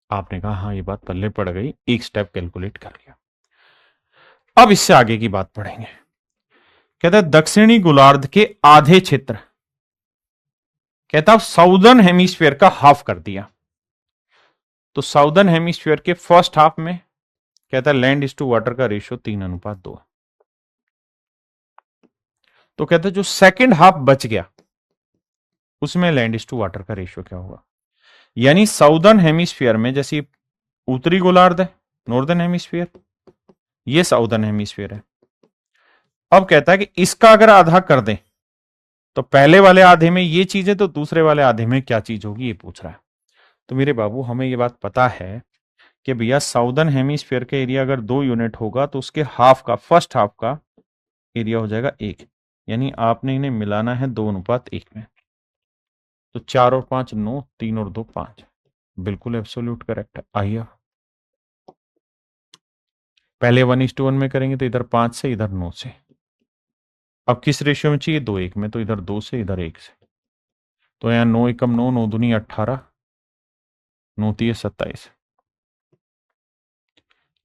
आपने कहा हाँ ये बात पल्ले पड़ गई, एक स्टेप कैलकुलेट कर लिया। अब इससे आगे की बात पढ़ेंगे। कहता है दक्षिणी गोलार्ध के आधे क्षेत्र, कहता है साउदर्न हेमिस्फीयर का हाफ कर दिया। तो साउदर्न हेमिस्फीयर के फर्स्ट हाफ में कहता है लैंड इज टू वाटर का रेशियो 3:2। तो कहता है जो सेकंड हाफ बच गया उसमें लैंड इज टू वाटर का रेशियो क्या होगा। यानी साउदर्न हेमिस्फीयर में, जैसे उत्तरी गोलार्ध है नॉर्दर्न हेमिस्फीयर, ये साउदर्न हेमिस्फीयर है। अब कहता है कि इसका अगर आधा कर दें तो पहले वाले आधे में ये चीज है, तो दूसरे वाले आधे में क्या चीज होगी, ये पूछ रहा है। तो मेरे बाबू हमें ये बात पता है कि भैया साउदर्न हेमिस्फीयर का एरिया अगर 2 यूनिट होगा तो उसके हाफ का, फर्स्ट हाफ का एरिया हो जाएगा 1, यानी आपने इन्हें मिलाना है 2:1 में। तो 4 और 5 9, 3 और 2 5, बिल्कुल एब्सोल्यूट करेक्ट है। आइए पहले 1:1 में करेंगे तो इधर 5 से, इधर 9 से। अब किस रेशियो में चाहिए? 2:1 में, तो इधर 2 से, इधर 1 से। तो यहाँ 9 एकम 9, 9 दूनी 18, 9 3 27।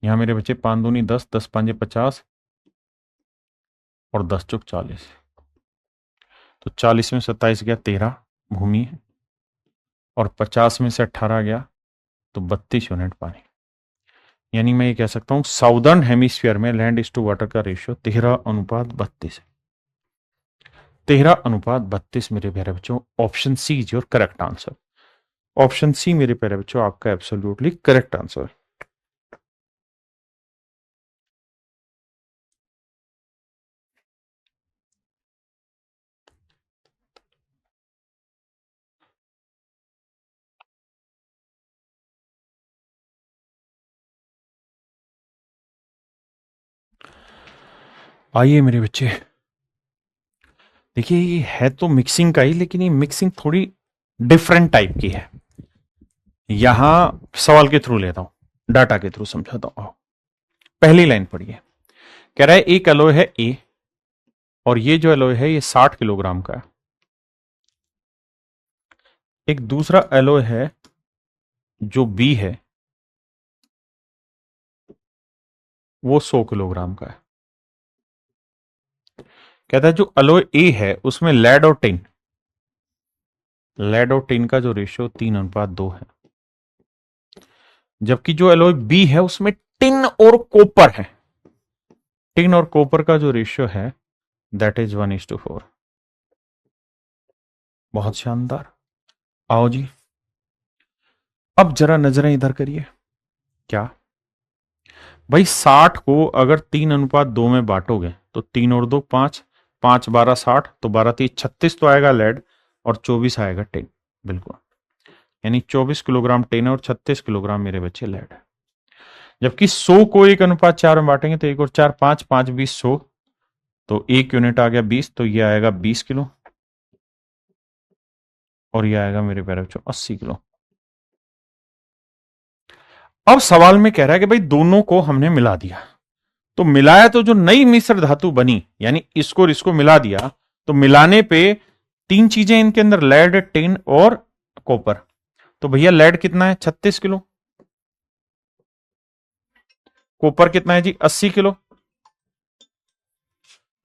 यहाँ मेरे बच्चे 5 दूनी 10, 10 5 50, और 10 चौक 40। तो 40 में 27 गया 13 भूमि है, और 50 में से 18 गया तो 32 यूनिट पानी। यानी मैं ये कह सकता हूं साउदर्न हेमिस्फीयर में लैंड इज टू वाटर का रेशियो 13:32 है। 13:32 मेरे प्यारे बच्चों, option C is your correct answer. Option C मेरे प्यारे बच्चों आपका एब्सोल्युटली करेक्ट आंसर। आइए मेरे बच्चे, देखिए ये है तो मिक्सिंग का ही, लेकिन ये मिक्सिंग थोड़ी डिफरेंट टाइप की है। यहां सवाल के थ्रू लेता हूं, डाटा के थ्रू समझाता हूं। पहली लाइन पढ़िए, कह रहा है एक एलॉय है ए, और ये जो एलॉय है ये 60 किलोग्राम का है। एक दूसरा एलॉय है जो बी है, वो 100 किलोग्राम का है। कहता है जो एलॉय ए है उसमें लेड और टिन का जो रेशियो 3:2 है, जबकि जो एलॉय बी है उसमें टिन और कॉपर है। टिन और कॉपर का जो रेशियो है दैट इज 1:4। बहुत शानदार। आओ जी, अब जरा नजरें इधर करिए। क्या भाई, 60 को अगर 3:2 में बांटोगे तो 3 और 2 5, 5 12 60, तो 12 3 36 तो आएगा लेड, और 24 आएगा टिन। बिल्कुल, यानी 24 किलोग्राम टिन और 36 किलोग्राम मेरे बच्चे लेड है। जबकि 100 को 1:4 में बांटेंगे तो 1 और 4 5, 5 20 100, तो 1 यूनिट आ गया 20, तो ये आएगा 20 किलो, और ये आएगा मेरे प्यारे बच्चों 80 किलो। अब सवाल में कह रहा है कि भाई दोनों को हमने मिला दिया, तो मिलाया तो जो नई मिश्र धातु बनी, यानी इसको और इसको मिला दिया, तो मिलाने पे तीन चीजें इनके अंदर, लेड टिन और कॉपर। तो भैया लेड कितना है 36 किलो, कॉपर कितना है जी 80 किलो,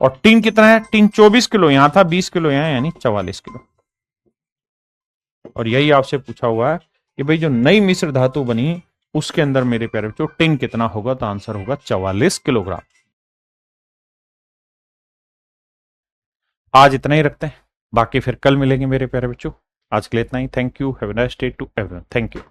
और टिन कितना है, टिन 24 किलो, यहां था 20 किलो यहां, यानी 44 किलो। और यही आपसे पूछा हुआ है कि भाई जो नई मिश्र धातु बनी उसके अंदर मेरे प्यारे बच्चों टिन कितना होगा, तो आंसर होगा 44 किलोग्राम। आज इतना ही रखते हैं, बाकी फिर कल मिलेंगे मेरे प्यारे बच्चों। आज के लिए इतना ही। Thank you, have a nice day to everyone. Thank you.